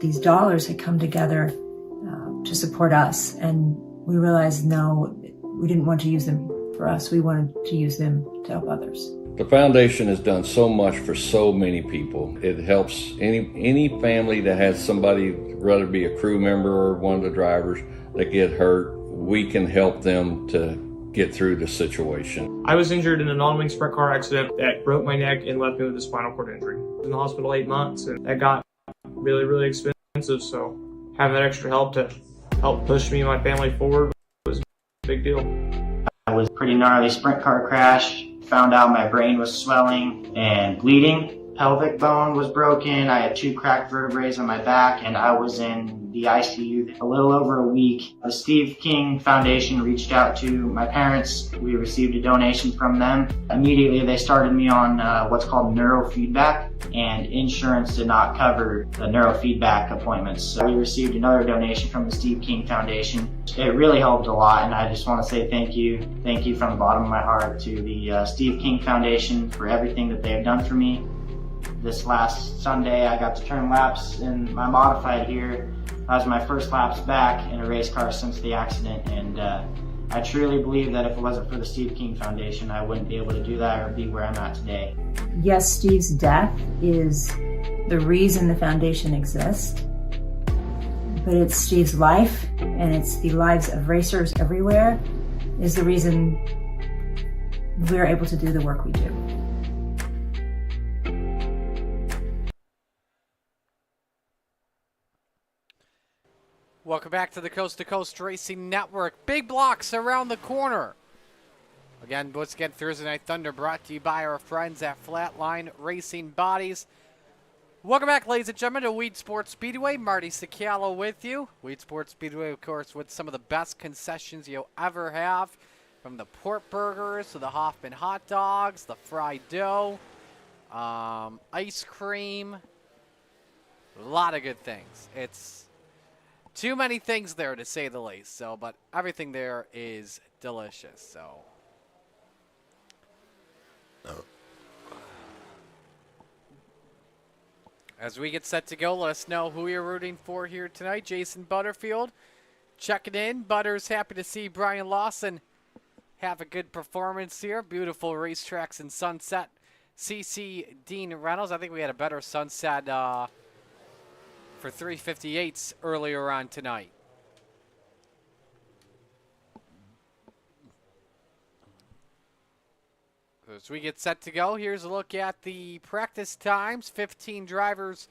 these dollars had come together to support us. And we realized, no, we didn't want to use them for us. We wanted to use them to help others. The foundation has done so much for so many people. It helps any family that has somebody, whether it be a crew member or one of the drivers, that get hurt. We can help them to get through the situation. I was injured in a non-wing sprint car accident that broke my neck and left me with a spinal cord injury. I was in the hospital 8 months, and that got really, really expensive. So having that extra help to help push me and my family forward was a big deal. I was pretty gnarly sprint car crash. Found out my brain was swelling and bleeding. Pelvic bone was broken. I had 2 cracked vertebrae on my back, and I was in the ICU a little over a week. The Steve King Foundation reached out to my parents. We received a donation from them. Immediately, they started me on what's called neurofeedback, and insurance did not cover the neurofeedback appointments. So we received another donation from the Steve King Foundation. It really helped a lot, and I just want to say thank you. Thank you from the bottom of my heart to the Steve King Foundation for everything that they have done for me. This last Sunday, I got to turn laps in my modified here. That was my first laps back in a race car since the accident, and I truly believe that if it wasn't for the Steve King Foundation, I wouldn't be able to do that or be where I'm at today. Yes, Steve's death is the reason the foundation exists, but it's Steve's life, and it's the lives of racers everywhere, is the reason we're able to do the work we do. Welcome back to the Coast to Coast Racing Network. Big blocks around the corner. Again, once again, Thursday Night Thunder brought to you by our friends at Flatline Racing Bodies. Welcome back, ladies and gentlemen, to Weedsport Speedway. Marty Ciccialo with you. Weedsport Speedway, of course, with some of the best concessions you'll ever have. From the pork burgers to the Hoffman hot dogs, the fried dough, ice cream. A lot of good things. It's too many things there, to say the least. So, but everything there is delicious. So, as we get set to go, let us know who you're rooting for here tonight. Jason Butterfield checking in. Butters, happy to see Brian Lawson have a good performance here. Beautiful racetracks in Sunset. CC Dean Reynolds. I think we had a better Sunset for 358s earlier on tonight. As we get set to go, here's a look at the practice times. 15 drivers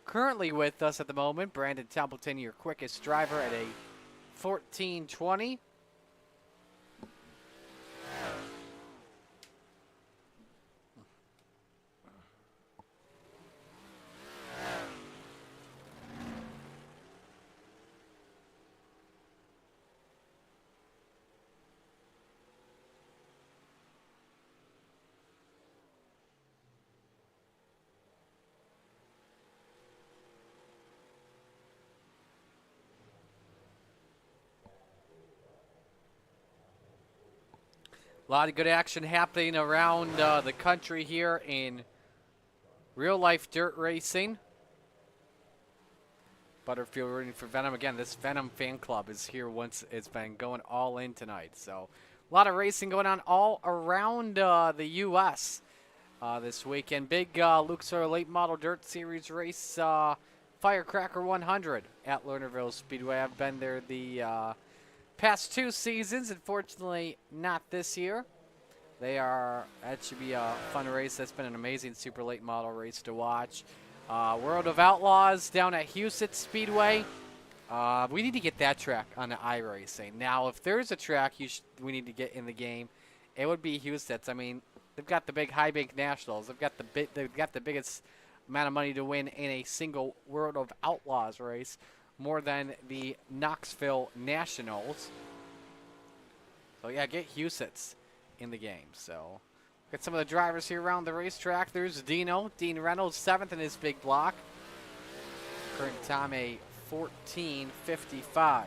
currently with us at the moment. Brandon Templeton, your quickest driver, at a 14:20. A lot of good action happening around the country here in real-life dirt racing. Butterfield rooting for Venom. Again, this Venom fan club is here once it's been going all in tonight. So a lot of racing going on all around the U.S. This weekend. Big Luke Sawyer Late Model Dirt Series race, Firecracker 100 at Lernerville Speedway. I've been there the past 2 seasons, unfortunately not this year. That should be a fun race. That's been an amazing super late model race to watch. World of Outlaws down at Houston Speedway. We need to get that track on the iRacing. Now, if there's a track we need to get in the game, it would be Houston's. I mean, they've got the big High Bank Nationals. They've got the biggest amount of money to win in a single World of Outlaws race, more than the Knoxville Nationals. So yeah, get Houston's in the game. So got some of the drivers here around the racetrack. There's Dean Reynolds, 7th in his big block. Current time a 14:55.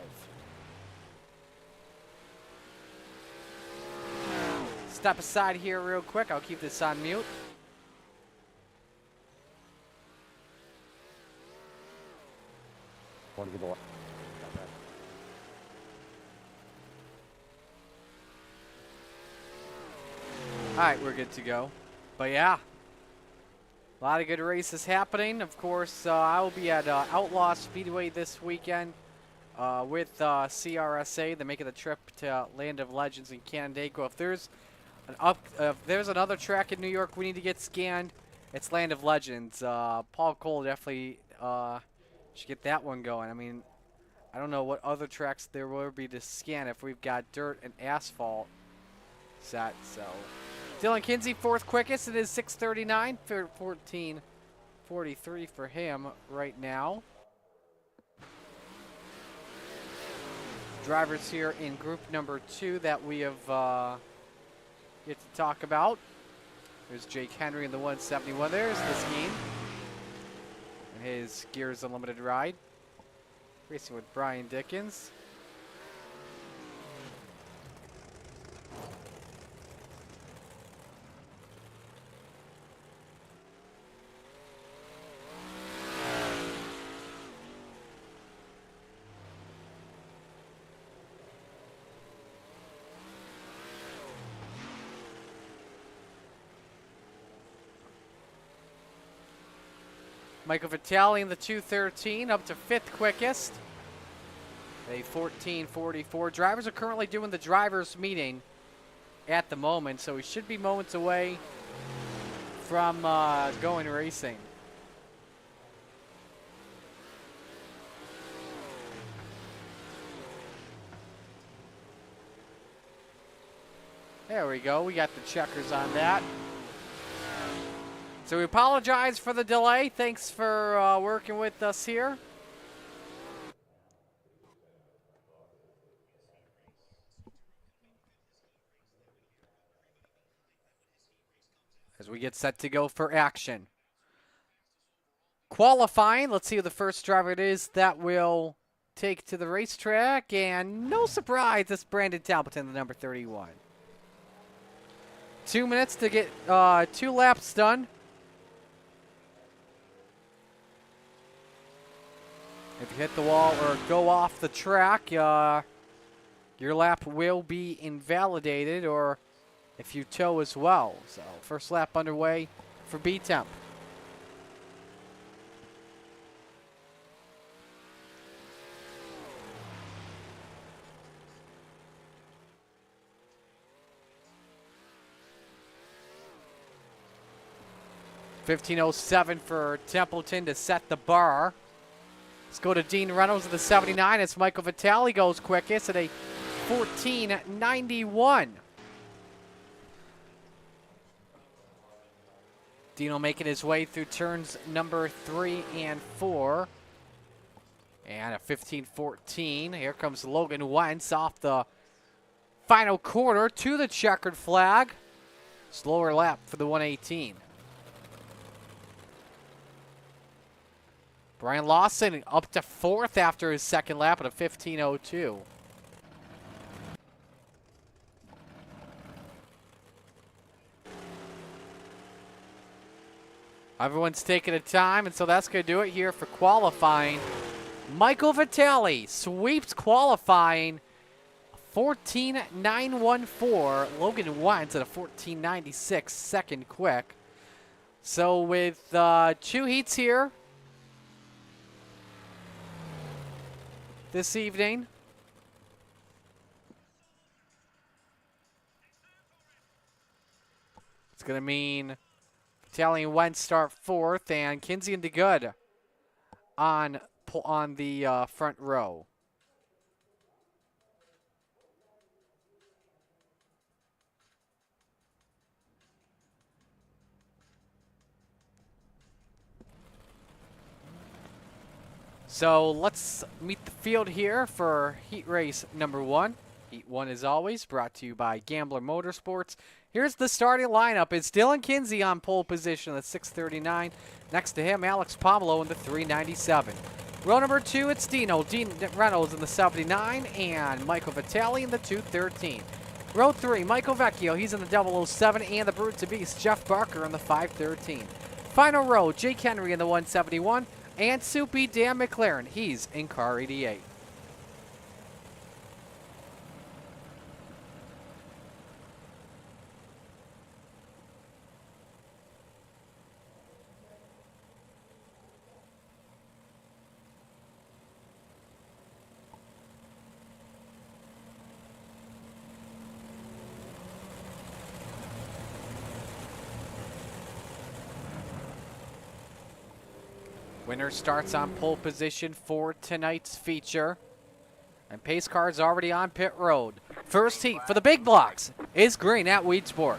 Step aside here real quick. I'll keep this on mute. Alright, we're good to go. But yeah, a lot of good races happening. Of course, I will be at Outlaw Speedway this weekend with CRSA. They're making the trip to Land of Legends in Canandaigua. If there's another track in New York we need to get scanned, it's Land of Legends. Paul Cole definitely should get that one going. I mean, I don't know what other tracks there will be to scan if we've got dirt and asphalt set. So Dylan Kinsey, fourth quickest. It is 6:39 for 14:43 for him right now. Drivers here in group number 2 that we have yet to talk about. There's Jake Henry in the 171. There's the scheme. And his Gears Unlimited ride. Racing with Brian Dickens. Michael Vitale in the 213 up to 5th quickest. A 14:44. Drivers are currently doing the drivers meeting at the moment, so we should be moments away from going racing. There we go. We got the checkers on that. So we apologize for the delay. Thanks for working with us here. As we get set to go for action. Qualifying, let's see who the first driver it is that will take to the racetrack. And no surprise, it's Brandon Templeton, the number 31. 2 minutes to get 2 laps done. If you hit the wall or go off the track, your lap will be invalidated, or if you tow as well. So first lap underway for B-Temp. .15:07 for Templeton to set the bar. Let's go to Dean Reynolds of the 79. It's Michael Vitale goes quickest at a 14:91. Dino making his way through turns number 3 and 4. And a 15:14. Here comes Logan Wentz off the final corner to the checkered flag. Slower lap for the 118. Brian Lawson up to 4th after his second lap at a 15:02. Everyone's taking a time, and so that's going to do it here for qualifying. Michael Vitale sweeps qualifying 14:914. Logan Wentz at a 14:96 second quick. So with 2 heats here this evening, it's going to mean Vitale and Wentz start 4th, and Kinsey and DeGood on the front row. So let's meet the field here for heat race number 1. Heat 1, as always, brought to you by Gambler Motorsports. Here's the starting lineup. It's Dylan Kinsey on pole position at 6:39. Next to him, Alex Pomelo in the 3:97. Row number 2, it's Dean Reynolds in the 79 and Michael Vitale in the 213. Row 3, Michael Vecchio, he's in the 007, and the Brute to Beast, Jeff Barker in the 513. Final row, Jake Henry in the 171. And Soupy Dan McLaren, he's in car 88. Winner starts on pole position for tonight's feature. And pace car's already on pit road. First heat for the big blocks is green at Weedsport.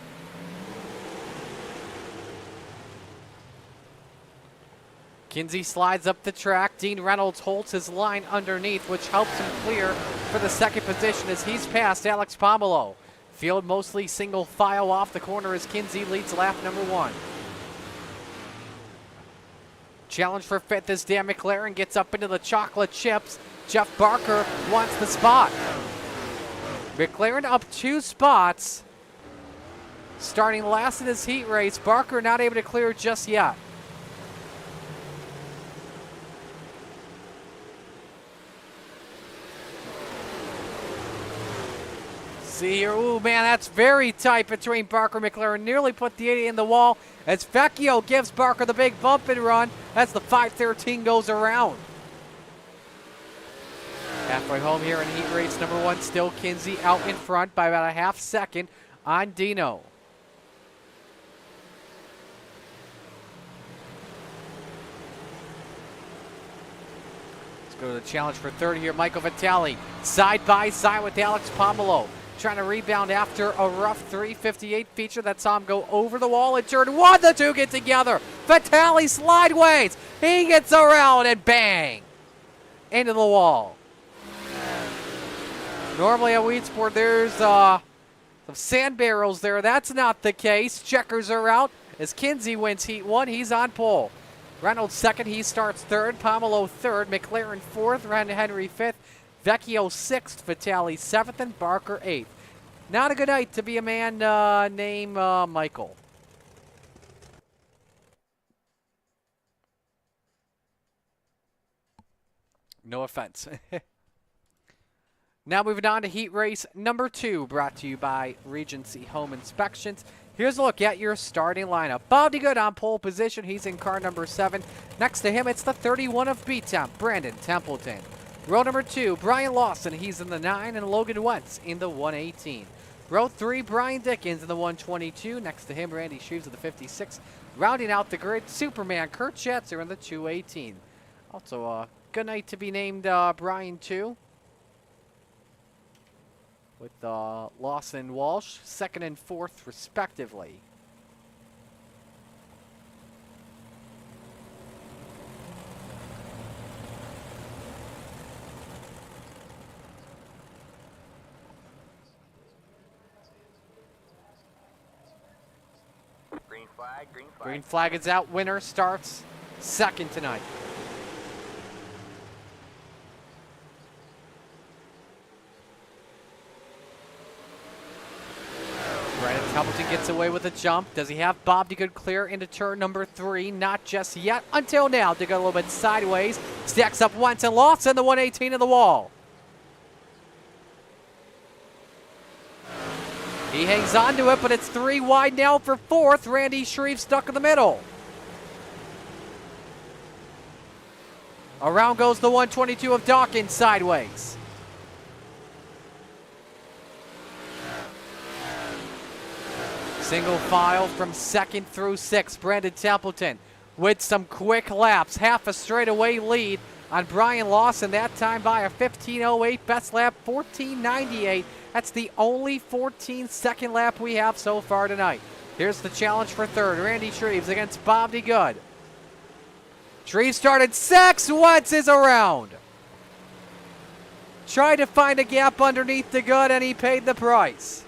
Kinsey slides up the track. Dean Reynolds holds his line underneath, which helps him clear for the second position as he's passed Alex Pomelo. Field mostly single file off the corner as Kinsey leads lap number 1. Challenge for fifth as Dan McLaren gets up into the chocolate chips. Jeff Barker wants the spot. McLaren up 2 spots. Starting last in this heat race, Barker not able to clear just yet. See here, ooh man, that's very tight between Barker and McLaren. Nearly put the 80 in the wall as Vecchio gives Barker the big bump and run as the 513 goes around. Halfway home here in heat race number 1, still Kinsey out in front by about a half second on Dino. Let's go to the challenge for third here. Michael Vitale side by side with Alex Pomelo. Trying to rebound after a rough 358 feature that saw him go over the wall in turn 1. The two get together. Vitale slideways. He gets around and bang into the wall. Normally at Weedsport, there's some sand barrels there. That's not the case. Checkers are out as Kinsey wins heat 1. He's on pole. Reynolds second. He starts third. Pomelo third. McLaren fourth. Ron Henry fifth. Vecchio 6th, Vitale 7th, and Barker 8th. Not a good night to be a man named Michael. No offense. Now moving on to heat race number 2, brought to you by Regency Home Inspections. Here's a look at your starting lineup. Bob DeGood on pole position. He's in car number 7. Next to him, it's the 31 of B-Temp, Brandon Templeton. Row number 2, Brian Lawson, he's in the 9, and Logan Wentz in the 118. Row 3, Brian Dickens in the 122. Next to him, Randy Shreves in the 56. Rounding out the grid, Superman Kurt Schatzer in the 218. Also, a good night to be named Brian, too. With Lawson and Walsh, 2nd and 4th, respectively. Green flag, green flag. Green flag is out. Winner starts 2nd tonight. Brandon Templeton gets away with a jump. Does he have Bob DeGood clear into turn number 3? Not just yet. Until now, DeGood a little bit sideways. Stacks up Wentz and Lawson, the 118 in the wall. He hangs on to it, but it's 3 wide now for 4th. Randy Shreve stuck in the middle. Around goes the 122 of Dawkins sideways. Single file from 2nd through 6th. Brandon Templeton with some quick laps. Half a straightaway lead on Brian Lawson, that time by a 15:08. Best lap, 14:98. That's the only 14-second lap we have so far tonight. Here's the challenge for 3rd. Randy Shreves against Bob DeGood. Shreves started 6th. Wentz is around. Tried to find a gap underneath DeGood, and he paid the price.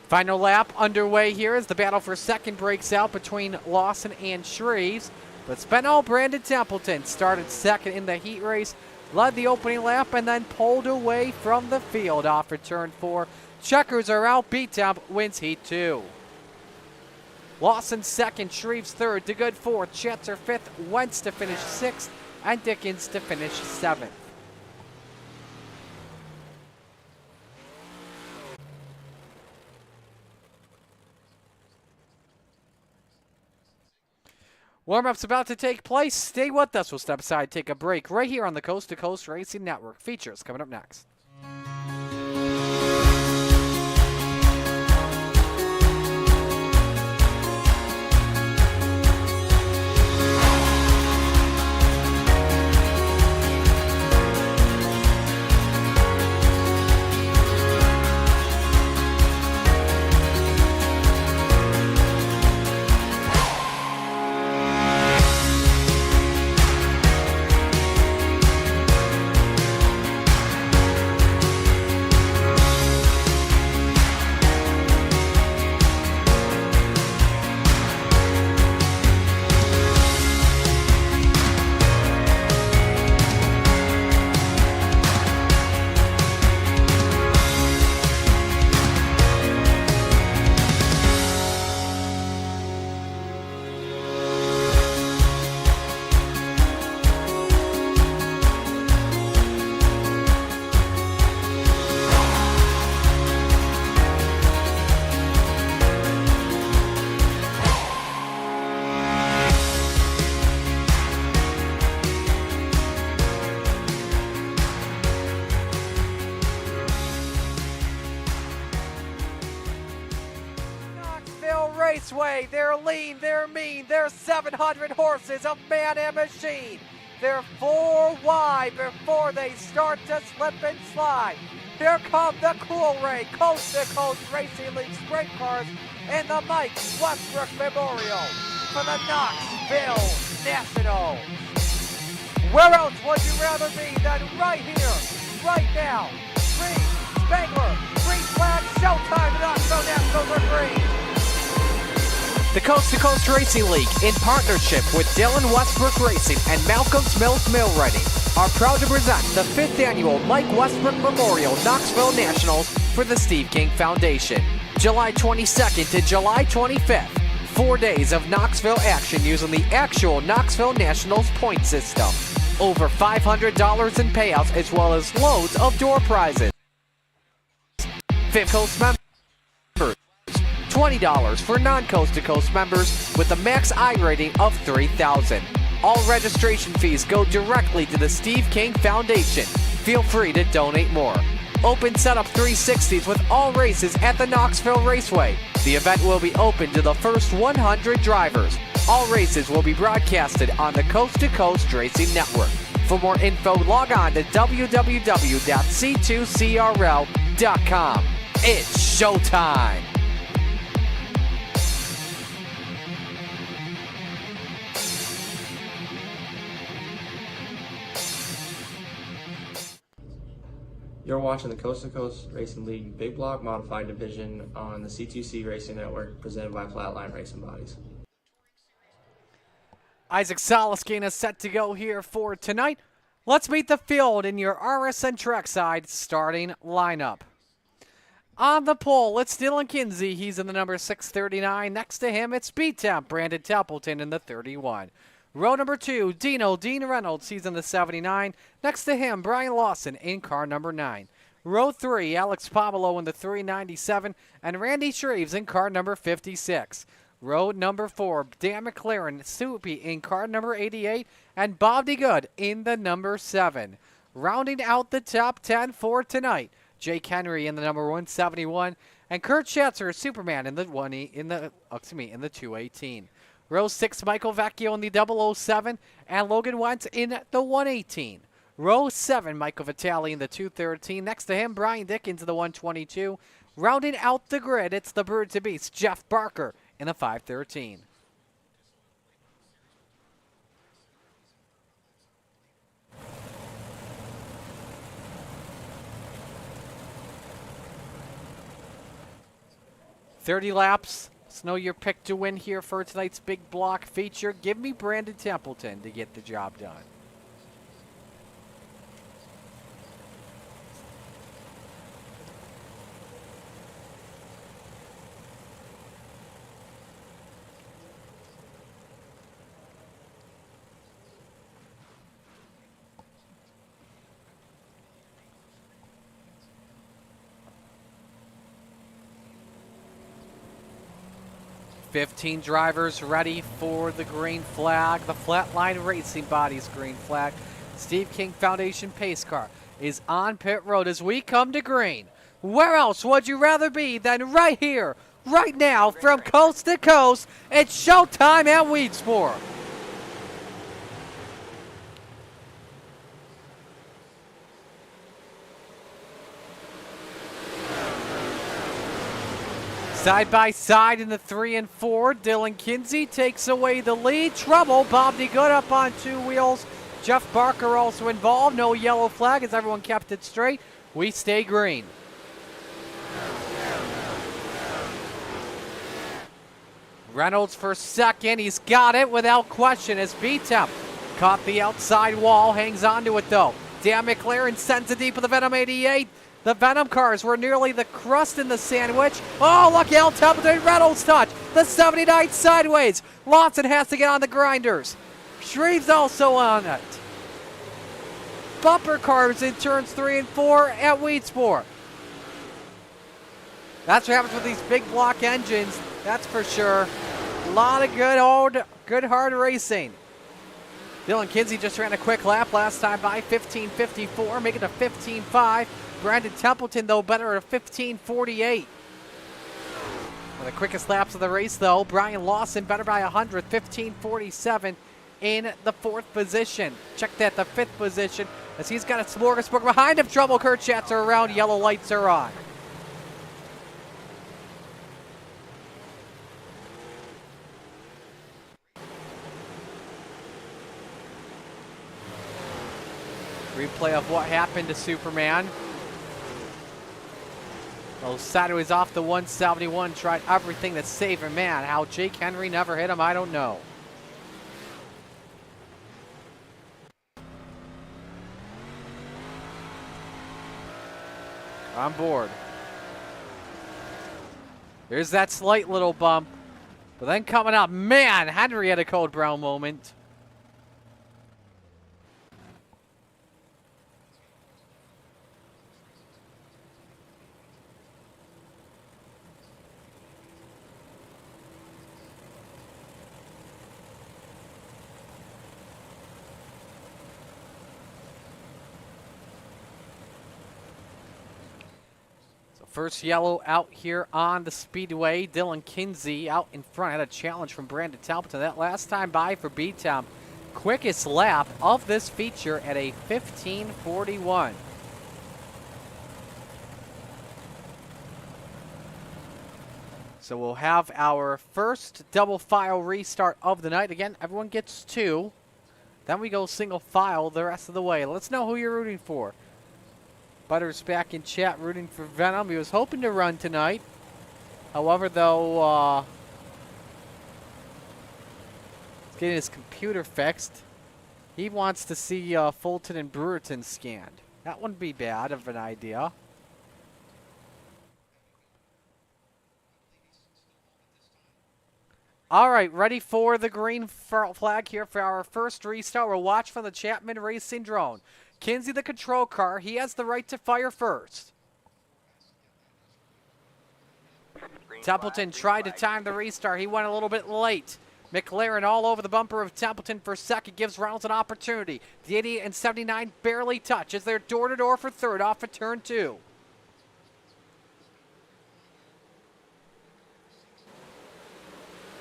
Final lap underway here as the battle for 2nd breaks out between Lawson and Shreves. But it's been all Brandon Templeton. Started 2nd in the heat race. led the opening lap and then pulled away from the field off of turn 4. Checkers are out. B-Temp wins Heat 2. Lawson second, Shreves third, DeGood fourth, Schatzer fifth, Wentz to finish sixth, and Dickens to finish seventh. Warm-up's about to take place. Stay with us. We'll step aside, take a break right here on the Coast to Coast Racing Network. Features coming up next. Raceway, they're lean, they're mean, they're 700 horses of man and machine. They're 4 wide before they start to slip and slide. Here come the Cool Ray Coast to Coast Racing League Sprint Cars and the Mike Westbrook Memorial for the Knoxville Nationals. Where else would you rather be than right here, right now? Green, Spangler, green flag, showtime, Knoxville Nationals are green. The Coast to Coast Racing League, in partnership with Dylan Westbrook Racing and Malcolm's Mills Mill Ready, are proud to present the 5th annual Mike Westbrook Memorial Knoxville Nationals for the Steve King Foundation. July 22nd to July 25th, 4 days of Knoxville action using the actual Knoxville Nationals point system. Over $500 in payouts as well as loads of door prizes. 5th Coast members. $20 for non-Coast to Coast members with a max I rating of 3,000. All registration fees go directly to the Steve King Foundation. Feel free to donate more. Open setup 360s with all races at the Knoxville Raceway. The event will be open to the first 100 drivers. All races will be broadcasted on the Coast to Coast Racing Network. For more info, log on to www.c2crl.com. It's showtime. You're watching the Coast to Coast Racing League Big Block Modified Division on the C2C Racing Network, presented by Flatline Racing Bodies. Isaac Soliskin is set to go here for tonight. Let's meet the field in your RSN Trackside starting lineup. On the pole, it's Dylan Kinsey. He's in the number 639. Next to him, it's B-Temp, Brandon Templeton in the 31. Row number 2, Dean Reynolds, he's in the 79. Next to him, Brian Lawson in car number 9. Row 3, Alex Pablo in the 397, and Randy Shreves in car number 56. Row number 4, Dan McLaren, Soupy in car number 88, and Bob DeGood in the number 7. Rounding out the top 10 for tonight, Jake Henry in the number 171, and Kurt Schatzer, Superman in the 218. Row 6, Michael Vecchio in the 007, and Logan Wentz in the 118. Row 7, Michael Vitale in the 213. Next to him, Brian Dickens in the 122. Rounding out the grid, it's the Bird to Beast, Jeff Barker in the 513. $30 laps. Know your pick to win here for tonight's big block feature. Give me Brandon Templeton to get the job done. 15 drivers ready for the green flag. The Flatline Racing Body's green flag. Steve King Foundation pace car is on pit road as we come to green. Where else would you rather be than right here, right now, from coast to coast? It's showtime at Weedsport. Side by side in the 3 and 4, Dylan Kinsey takes away the lead. Trouble, Bob DeGood up on 2 wheels. Jeff Barker also involved. No yellow flag as everyone kept it straight. We stay green. Reynolds for second. He's got it without question as B-Temp caught the outside wall. Hangs on to it though. Dan McLaren sends it deep with the Venom 88. The Venom cars were nearly the crust in the sandwich. Oh, look, Al Templeton, Reynolds touch. The 79 sideways. Lawson has to get on the grinders. Shreve's also on it. Bumper cars in turns 3 and 4 at Weedsport. That's what happens with these big block engines, that's for sure. A lot of good hard racing. Dylan Kinsey just ran a quick lap last time by 15:54, making it a 15:5. Brandon Templeton, though, better at a 15:48. One of the quickest laps of the race, though. Brian Lawson better by 100, 15:47 in the 4th position. Check that, the 5th position, as he's got a smorgasbord behind him. Trouble, Kurt Schatzer around, yellow lights are on. Replay of what happened to Superman. Oh, sideways off the 171, tried everything to save him. Man, how Jake Henry never hit him, I don't know. On board. There's that slight little bump. But then coming up, man, Henry had a Code Brown moment. First yellow out here on the speedway. Dylan Kinsey out in front. Had a challenge from Brandon Templeton. That last time by for B-Temp. Quickest lap of this feature at a 15:41. So we'll have our first double file restart of the night. Again, everyone gets 2. Then we go single file the rest of the way. Let's know who you're rooting for. Butters back in chat rooting for Venom. He was hoping to run tonight. However, though, he's getting his computer fixed. He wants to see Fulton and Brewerton scanned. That wouldn't be bad of an idea. All right, ready for the green flag here for our first restart. We'll watch from the Chapman Racing drone. Kinsey, the control car, he has the right to fire first. Templeton tried to time the restart. He went a little bit late. McLaren all over the bumper of Templeton for second. Gives Reynolds an opportunity. The 88 and 79 barely touch as they're door-to-door for third off of turn 2.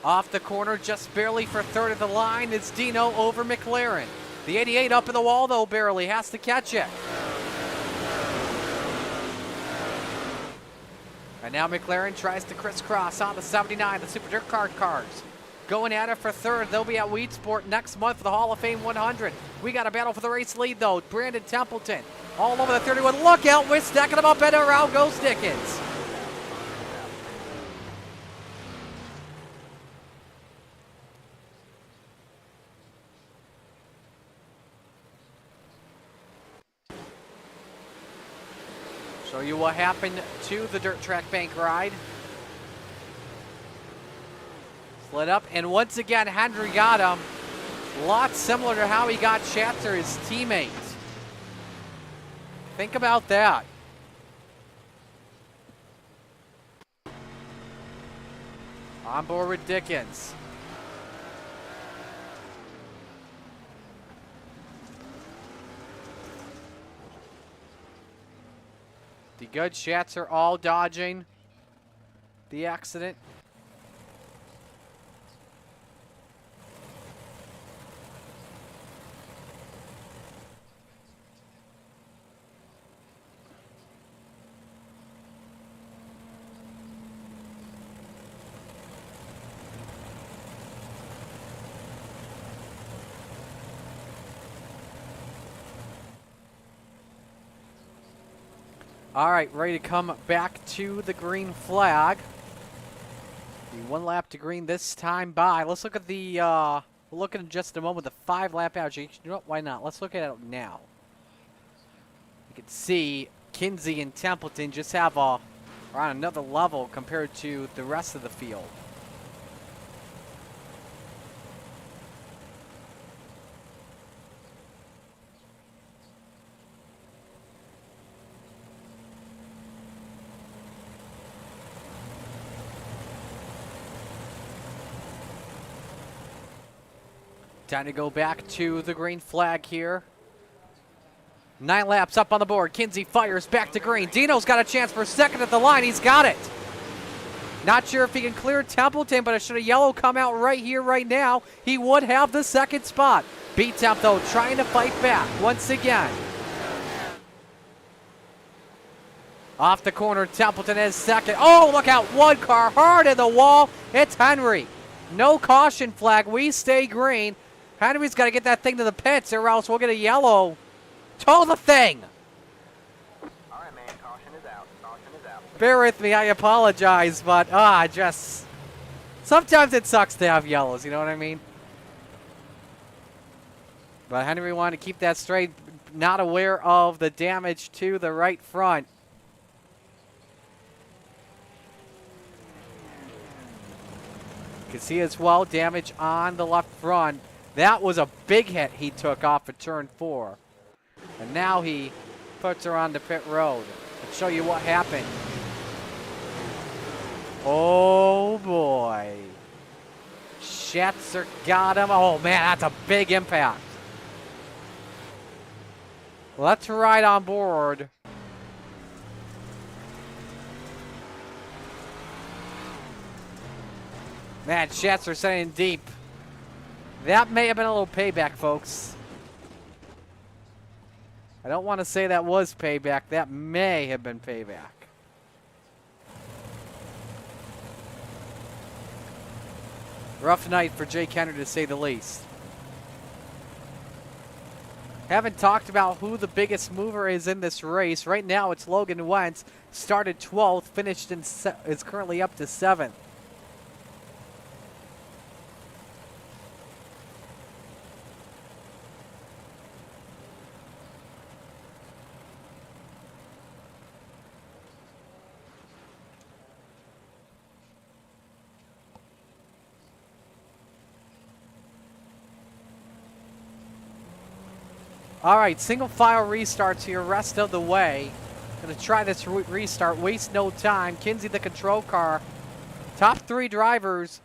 Off the corner, just barely for third of the line. It's Dino over McLaren. The 88 up in the wall, though, barely has to catch it. And now McLaren tries to crisscross on the 79, the Super Dirt Car cars. Going at it for third. They'll be at Weedsport next month for the Hall of Fame 100. We got a battle for the race lead, though. Brandon Templeton all over the 31. Look out, we're stacking them up, and around goes Dickens. Show you what happened to the dirt track bank ride. Slid up, and once again, Henry got him. A lot similar to how he got Schatzer, his teammate. Think about that. On board with Dickens. The good shots are all dodging the accident. All right, ready to come back to the green flag. The 1 lap to green this time by. Let's look at the, we'll look in just a moment, the 5 lap average. You know what, why not? Let's look at it now. You can see Kinsey and Templeton just have are on another level compared to the rest of the field. Time to go back to the green flag here. 9 laps up on the board. Kinsey fires back to green. Dino's got a chance for second at the line. He's got it. Not sure if he can clear Templeton, but should a yellow come out right here, right now, he would have the second spot. B-Temp, though, trying to fight back once again. Off the corner, Templeton is second. Oh, look out. One car hard in the wall. It's Henry. No caution flag. We stay green. Henry's got to get that thing to the pits or else we'll get a yellow. Tow the thing. All right, man. Caution is out. Caution is out. Bear with me. I apologize, but just sometimes it sucks to have yellows. You know what I mean? But Henry wanted to keep that straight. Not aware of the damage to the right front. You can see as well damage on the left front. That was a big hit he took off of turn 4. And now he puts her on the pit road. I'll show you what happened. Oh boy. Schatzer got him. Oh man, that's a big impact. Let's ride on board. Man, Schatzer sending deep. That may have been a little payback, folks. I don't want to say that was payback. That may have been payback. Rough night for Jake Henry, to say the least. Haven't talked about who the biggest mover is in this race. Right now, it's Logan Wentz. Started 12th, finished in is currently up to 7th. All right, single file restarts here, rest of the way. Gonna try this restart, waste no time. Kinsey, the control car. Top 3 drivers,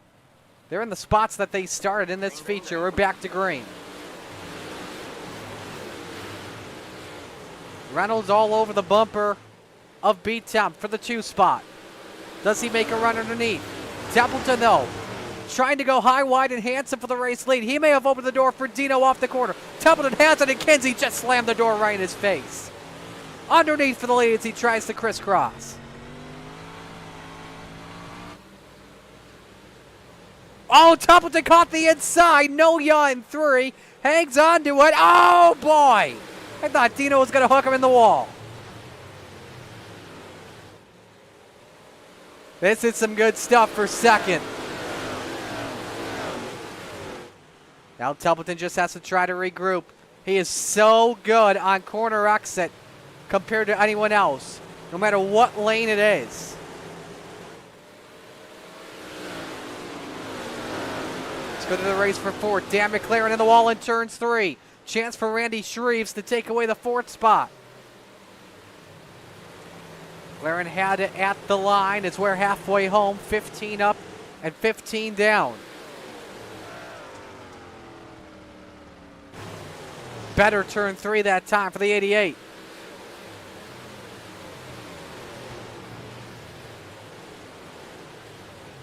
they're in the spots that they started in this feature. We're back to green. Reynolds all over the bumper of B-Temp for the 2 spot. Does he make a run underneath? Templeton, though, trying to go high, wide, and handsome for the race lead. He may have opened the door for Dino off the corner. Templeton has it, and Kinsey just slammed the door right in his face. Underneath for the lead as he tries to crisscross. Oh, Templeton caught the inside. No yaw in 3. Hangs on to it. Oh, boy. I thought Dino was going to hook him in the wall. This is some good stuff for second. Now Templeton just has to try to regroup. He is so good on corner exit compared to anyone else, no matter what lane it is. Let's go to the race for 4th. Dan McLaren in the wall in turns 3. Chance for Randy Shreves to take away the 4th spot. McLaren had it at the line as we're halfway home. 15 up and 15 down. Better turn 3 that time for the 88.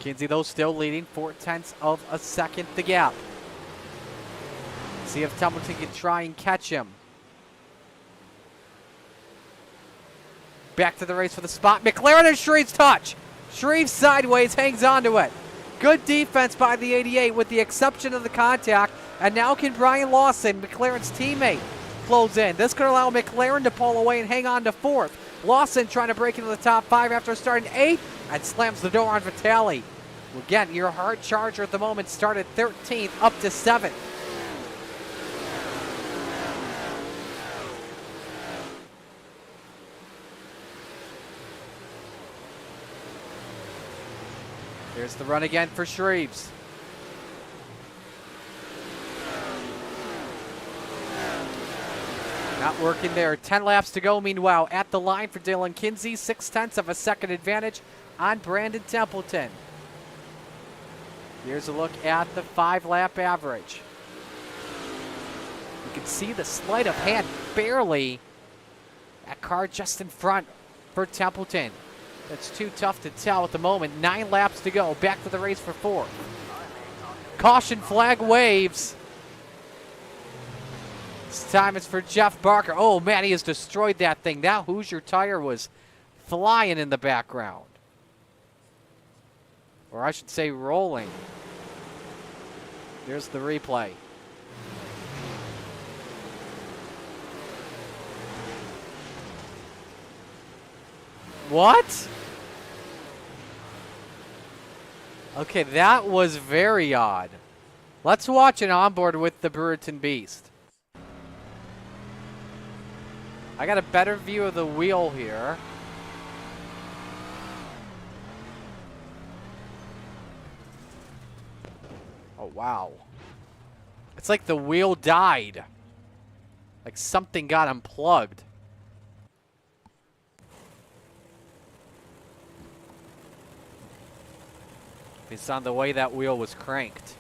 Kinsey, though, still leading 0.4 of a second the gap. See if Templeton can try and catch him. Back to the race for the spot. McLaren and Shreve's touch. Shreve sideways, hangs onto it. Good defense by the 88 with the exception of the contact. And now can Brian Lawson, McLaren's teammate, close in. This could allow McLaren to pull away and hang on to 4th. Lawson trying to break into the top 5 after starting 8th and slams the door on Vitale. Again, your hard charger at the moment started 13th up to 7th. Here's the run again for Shreves. Not working there. 10 laps to go. Meanwhile, at the line for Dylan Kinsey, 0.6 of a second advantage on Brandon Templeton. Here's a look at the 5-lap average. You can see the sleight of hand barely. That car just in front for Templeton. That's too tough to tell at the moment. 9 laps to go. Back to the race for 4th. Caution flag waves. This time it's for Jeff Barker. Oh, man, he has destroyed that thing. That Hoosier tire was flying in the background. Or I should say rolling. Here's the replay. What? Okay, that was very odd. Let's watch an onboard with the Brewerton Beast. I got a better view of the wheel here. Oh, wow. It's like the wheel died. Like something got unplugged. Based on the way that wheel was cranked.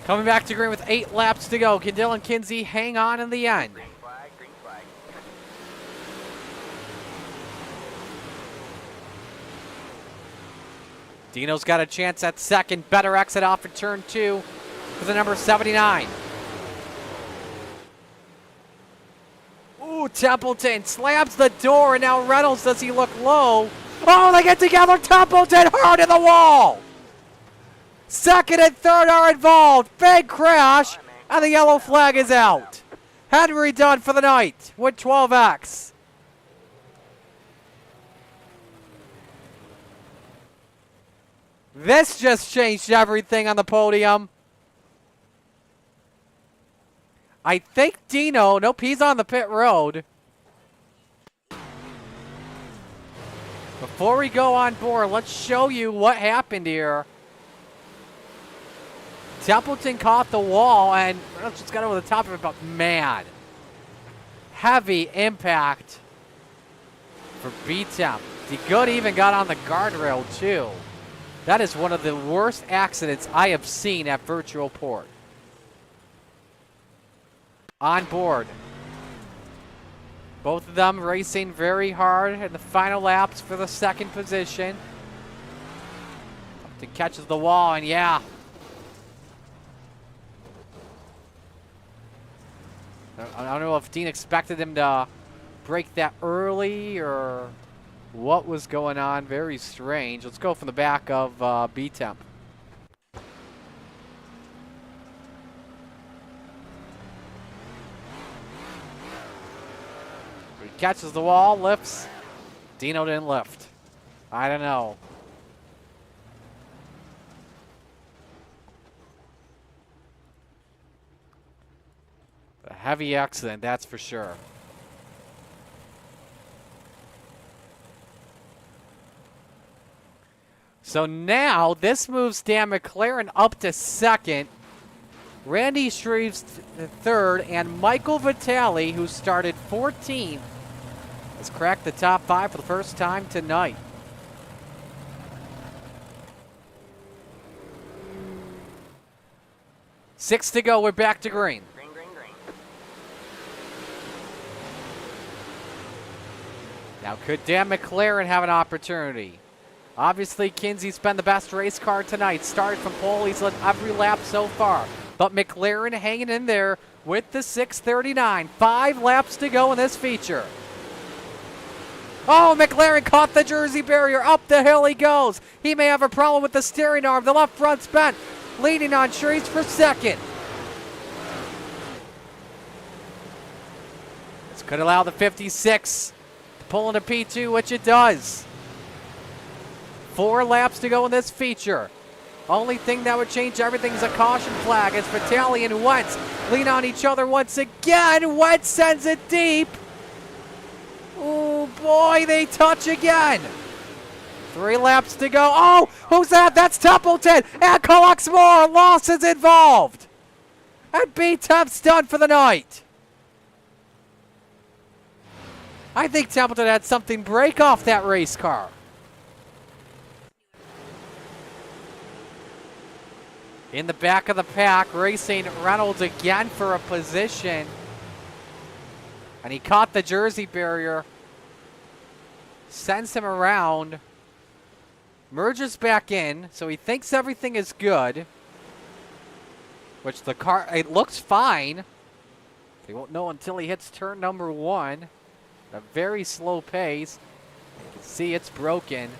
Coming back to green with 8 laps to go. Can Dylan Kinsey hang on in the end? Green flag, green flag. Dino's got a chance at second. Better exit off at turn 2 for the number 79. Ooh, Templeton slams the door, and now Reynolds, does he look low? Oh, they get together. Templeton hard in the wall. Second and third are involved. Big crash, and the yellow flag is out. Henry done for the night with 12X. This just changed everything on the podium. I think Dino, nope, he's on the pit road. Before we go on board, let's show you what happened here. Templeton caught the wall and Reynolds just got over the top of it, but man, heavy impact for B-Temp. Good even got on the guardrail too. That is one of the worst accidents I have seen at Virtual Port. On board. Both of them racing very hard in the final laps for the second position. Templeton catches the wall, and yeah. I don't know if Dean expected him to break that early or what was going on. Very strange. Let's go from the back of B-Temp. He catches the wall, lifts. Dino didn't lift. I don't know. A heavy accident, that's for sure. – So now this moves Dan McLaren up to second. Randy Shreves third, and Michael Vitale, who started 14th, has cracked the top 5 for the first time tonight. Six to go, we're back to green. Green, green, green. Now could Dan McLaren have an opportunity? Obviously, Kinsey's been the best race car tonight. Started from pole, he's led every lap so far. But McLaren hanging in there with the 639. 5 laps to go in this feature. Oh, McLaren caught the Jersey barrier. Up the hill he goes. He may have a problem with the steering arm. The left front's bent. Leading on Shreves for second. This could allow the 56 to pull into P2, which it does. 4 laps to go in this feature. Only thing that would change everything is a caution flag as Vitale and Wentz lean on each other once again. Wentz sends it deep. Oh boy, they touch again. 3 laps to go. Oh, who's that? That's Templeton. And collects more. Lawson's involved. And B-Temp's done for the night. I think Templeton had something break off that race car. In the back of the pack, racing Reynolds again for a position. And he caught the Jersey barrier. Sends him around. Merges back in, so he thinks everything is good. Which the car, it looks fine. He won't know until he hits turn number 1. At a very slow pace. You can see it's broken.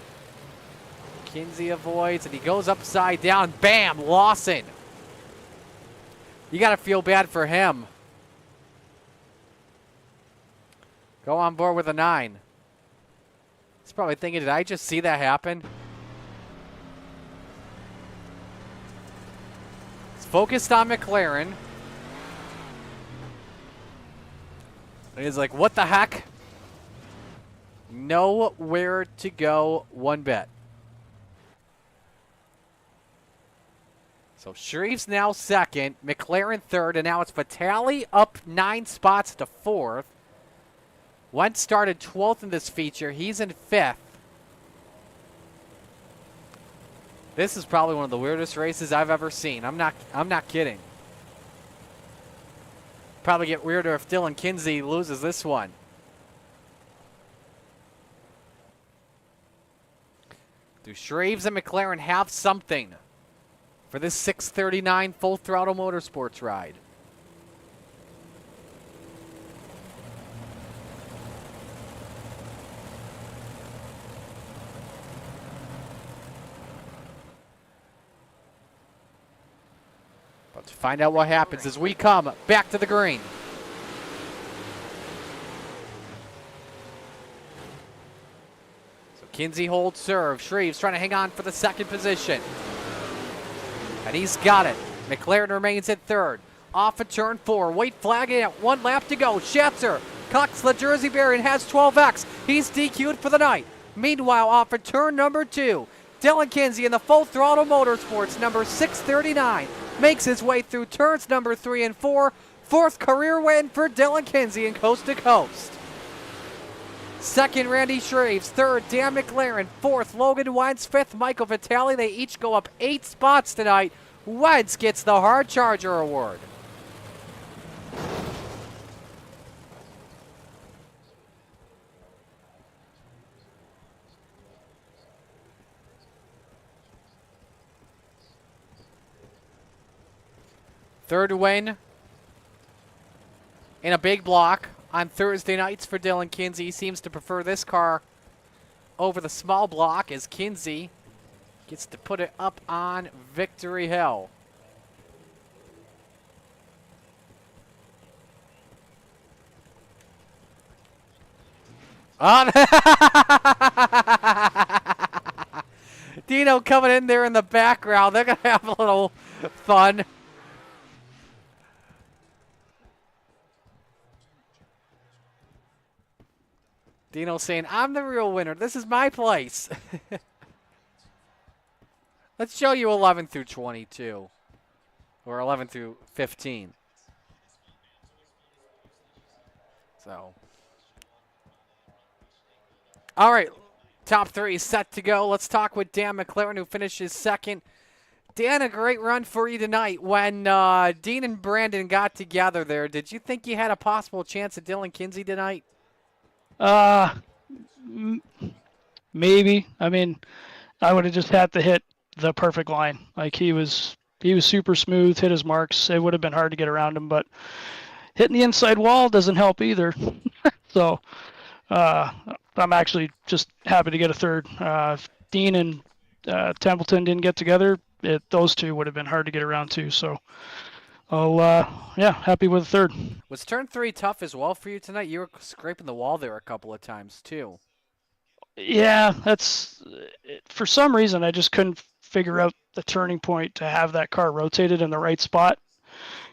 Kinsey avoids, and he goes upside down. Bam! Lawson. You got to feel bad for him. Go on board with a 9. He's probably thinking, did I just see that happen? It's focused on McLaren. And he's like, what the heck? Nowhere to go one bit. So Shreves now second, McLaren third, and now it's Vitale up 9 spots to 4th. Wentz started 12th in this feature. He's in 5th. This is probably one of the weirdest races I've ever seen. I'm not kidding. Probably get weirder if Dylan Kinsey loses this one. Do Shreves and McLaren have something for this 639 Full Throttle Motorsports ride? But to find out what happens as we come back to the green. So Kinsey holds serve. Shreves trying to hang on for the second position. And he's got it. McLaren remains at third. Off of turn 4. White flag at 1 lap to go. Schatzer collects the Jersey barrier and has 12X. He's DQ'd for the night. Meanwhile, off of turn number 2, Dylan Kinsey in the Full Throttle Motorsports number 639 makes his way through turns number 3 and 4. 4th career win for Dylan Kinsey in Coast to Coast. Second, Randy Shreves. Third, Dan McLaren. 4th, Logan Wentz. 5th, Michael Vitale. They each go up 8 spots tonight. Wentz gets the Hard Charger Award. Third win in a big block on Thursday nights for Dylan Kinsey. He seems to prefer this car over the small block as Kinsey gets to put it up on Victory Hill. Dino coming in there in the background. They're going to have a little fun. Dino saying, I'm the real winner. This is my place. Let's show you 11 through 22, or 11 through 15. So, all right, top three is set to go. Let's talk with Dan McLaren, who finishes second. Dan, a great run for you tonight. When Dean and Brandon got together there, did you think you had a possible chance at Dylan Kinsey tonight? Maybe. I mean, I would have just had to hit the perfect line. Like he was super smooth, hit his marks. It would have been hard to get around him, but hitting the inside wall doesn't help either. So I'm actually just happy to get a third. If Dean and Templeton didn't get together, those two would have been hard to get around too. So happy with a third. Was turn 3 tough as well for you tonight? You were scraping the wall there a couple of times too. Yeah, that's for some reason I just couldn't figure out the turning point to have that car rotated in the right spot.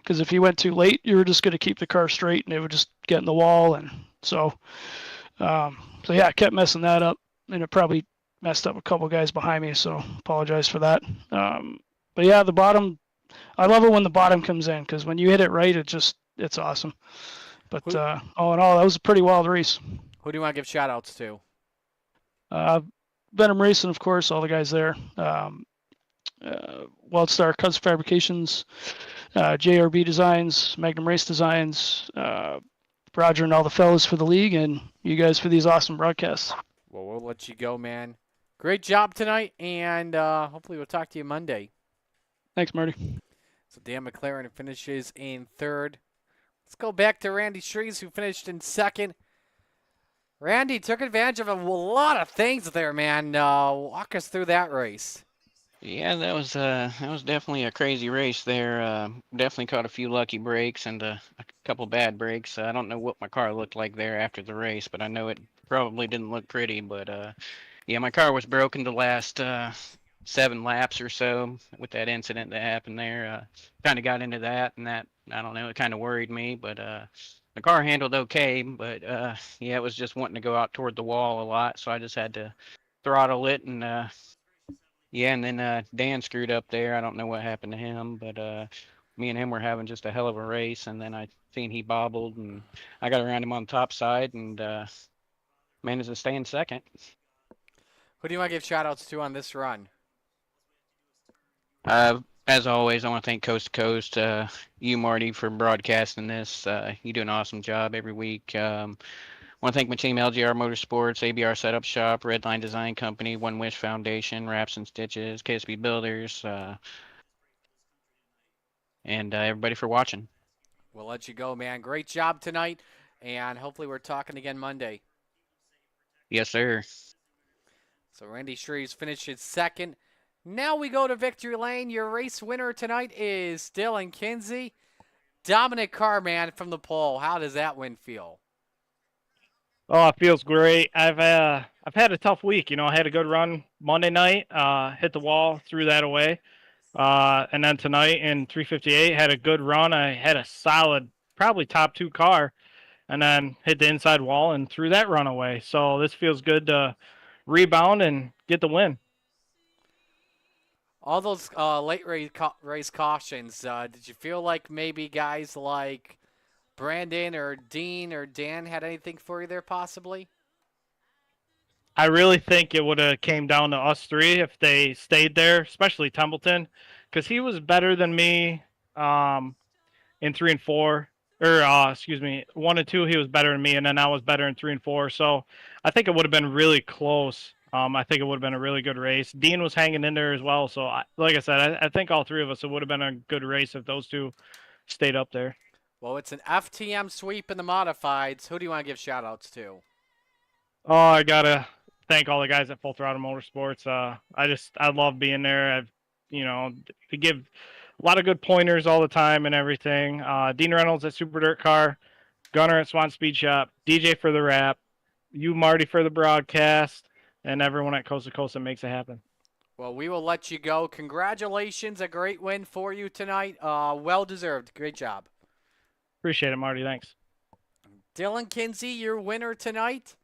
Because if you went too late, you were just going to keep the car straight and it would just get in the wall. And so I kept messing that up, and it probably messed up a couple guys behind me. So apologize for that. But yeah, the bottom, I love it when the bottom comes in because when you hit it right, it's awesome. But all in all, that was a pretty wild race. Who do you want to give shout outs to? Venom Racing, of course, all the guys there. Wildstar Cuts Fabrications, JRB Designs, Magnum Race Designs, Roger and all the fellas for the league, and you guys for these awesome broadcasts. Well, we'll let you go, man. Great job tonight, and hopefully we'll talk to you Monday. Thanks, Marty. So Dan McLaren finishes in third. Let's go back to Randy Shrees, who finished in second. Randy took advantage of a lot of things there, man. Walk us through that race. Yeah, that was definitely a crazy race there. Definitely caught a few lucky breaks and a couple bad breaks. I don't know what my car looked like there after the race, but I know it probably didn't look pretty. But yeah, my car was broken the last 7 laps or so with that incident that happened there. Kind of got into that, and that, I don't know, it kind of worried me. But the car handled okay, but yeah, it was just wanting to go out toward the wall a lot, so I just had to throttle it and. Yeah, and then Dan screwed up there. I don't know what happened to him, but me and him were having just a hell of a race, and then I seen he bobbled, and I got around him on the top side and managed to stay in second. Who do you want to give shout-outs to on this run? As always, I want to thank Coast to Coast, you, Marty, for broadcasting this. You do an awesome job every week. I want to thank my team, LGR Motorsports, ABR Setup Shop, Redline Design Company, One Wish Foundation, Wraps and Stitches, KSB Builders, and everybody for watching. We'll let you go, man. Great job tonight, and hopefully we're talking again Monday. Yes, sir. So Randy Shreves finishes second. Now we go to victory lane. Your race winner tonight is Dylan Kinsey. Dominic Carman from the pole. How does that win feel? Oh, it feels great. I've had a tough week. You know, I had a good run Monday night, hit the wall, threw that away. And then tonight in 358, had a good run. I had a solid, probably top 2 car, and then hit the inside wall and threw that run away. So this feels good to rebound and get the win. All those late race cautions, did you feel like maybe guys like Brandon or Dean or Dan had anything for you there possibly? I really think it would have came down to us 3 if they stayed there, especially Templeton, because he was better than me in 3 and 4. Or, 1 and 2, he was better than me, and then I was better in 3 and 4. So I think it would have been really close. I think it would have been a really good race. Dean was hanging in there as well. So, like I said, I think all 3 of us, it would have been a good race if those 2 stayed up there. Well, it's an FTM sweep in the modifieds. Who do you want to give shout-outs to? Oh, I got to thank all the guys at Full Throttle Motorsports. I love being there. They give a lot of good pointers all the time and everything. Dean Reynolds at Super Dirt Car, Gunner at Swan Speed Shop, DJ for the wrap, you, Marty, for the broadcast, and everyone at Coast to Coast that makes it happen. Well, we will let you go. Congratulations. A great win for you tonight. Well-deserved. Great job. Appreciate it, Marty. Thanks. Dylan Kinsey, your winner tonight.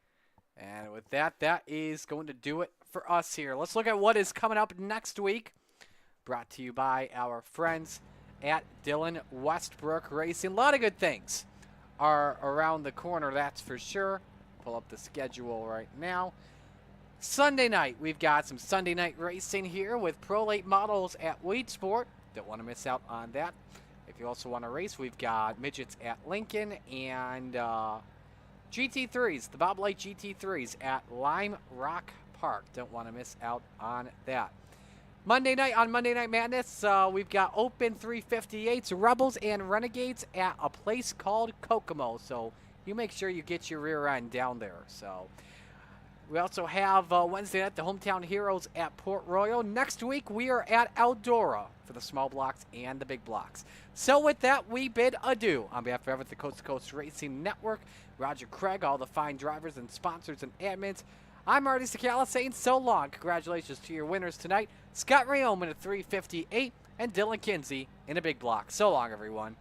And with that, that is going to do it for us here. Let's look at what is coming up next week. brought to you by our friends at Dylan Westbrook Racing. A lot of good things are around the corner, that's for sure. Pull up the schedule right now. Sunday night, we've got some Sunday night racing here with Pro Late models at Weedsport. Don't want to miss out on that. If you also want to race, we've got midgets at Lincoln and GT3s, the Bob Light GT3s at Lime Rock Park. Don't want to miss out on that. Monday night, on Monday Night Madness, we've got Open 358s, Rebels and Renegades at a place called Kokomo. So you make sure you get your rear end down there. So we also have Wednesday night, the Hometown Heroes at Port Royal. Next week, we are at Eldora for the small blocks and the big blocks. So with that, we bid adieu. On behalf of everyone at the Coast to Coast Racing Network, Roger Craig, all the fine drivers and sponsors and admins, I'm Marty Sakala saying so long. Congratulations to your winners tonight, Scott Rayoman at 358 and Dylan Kinsey in a big block. So long, everyone.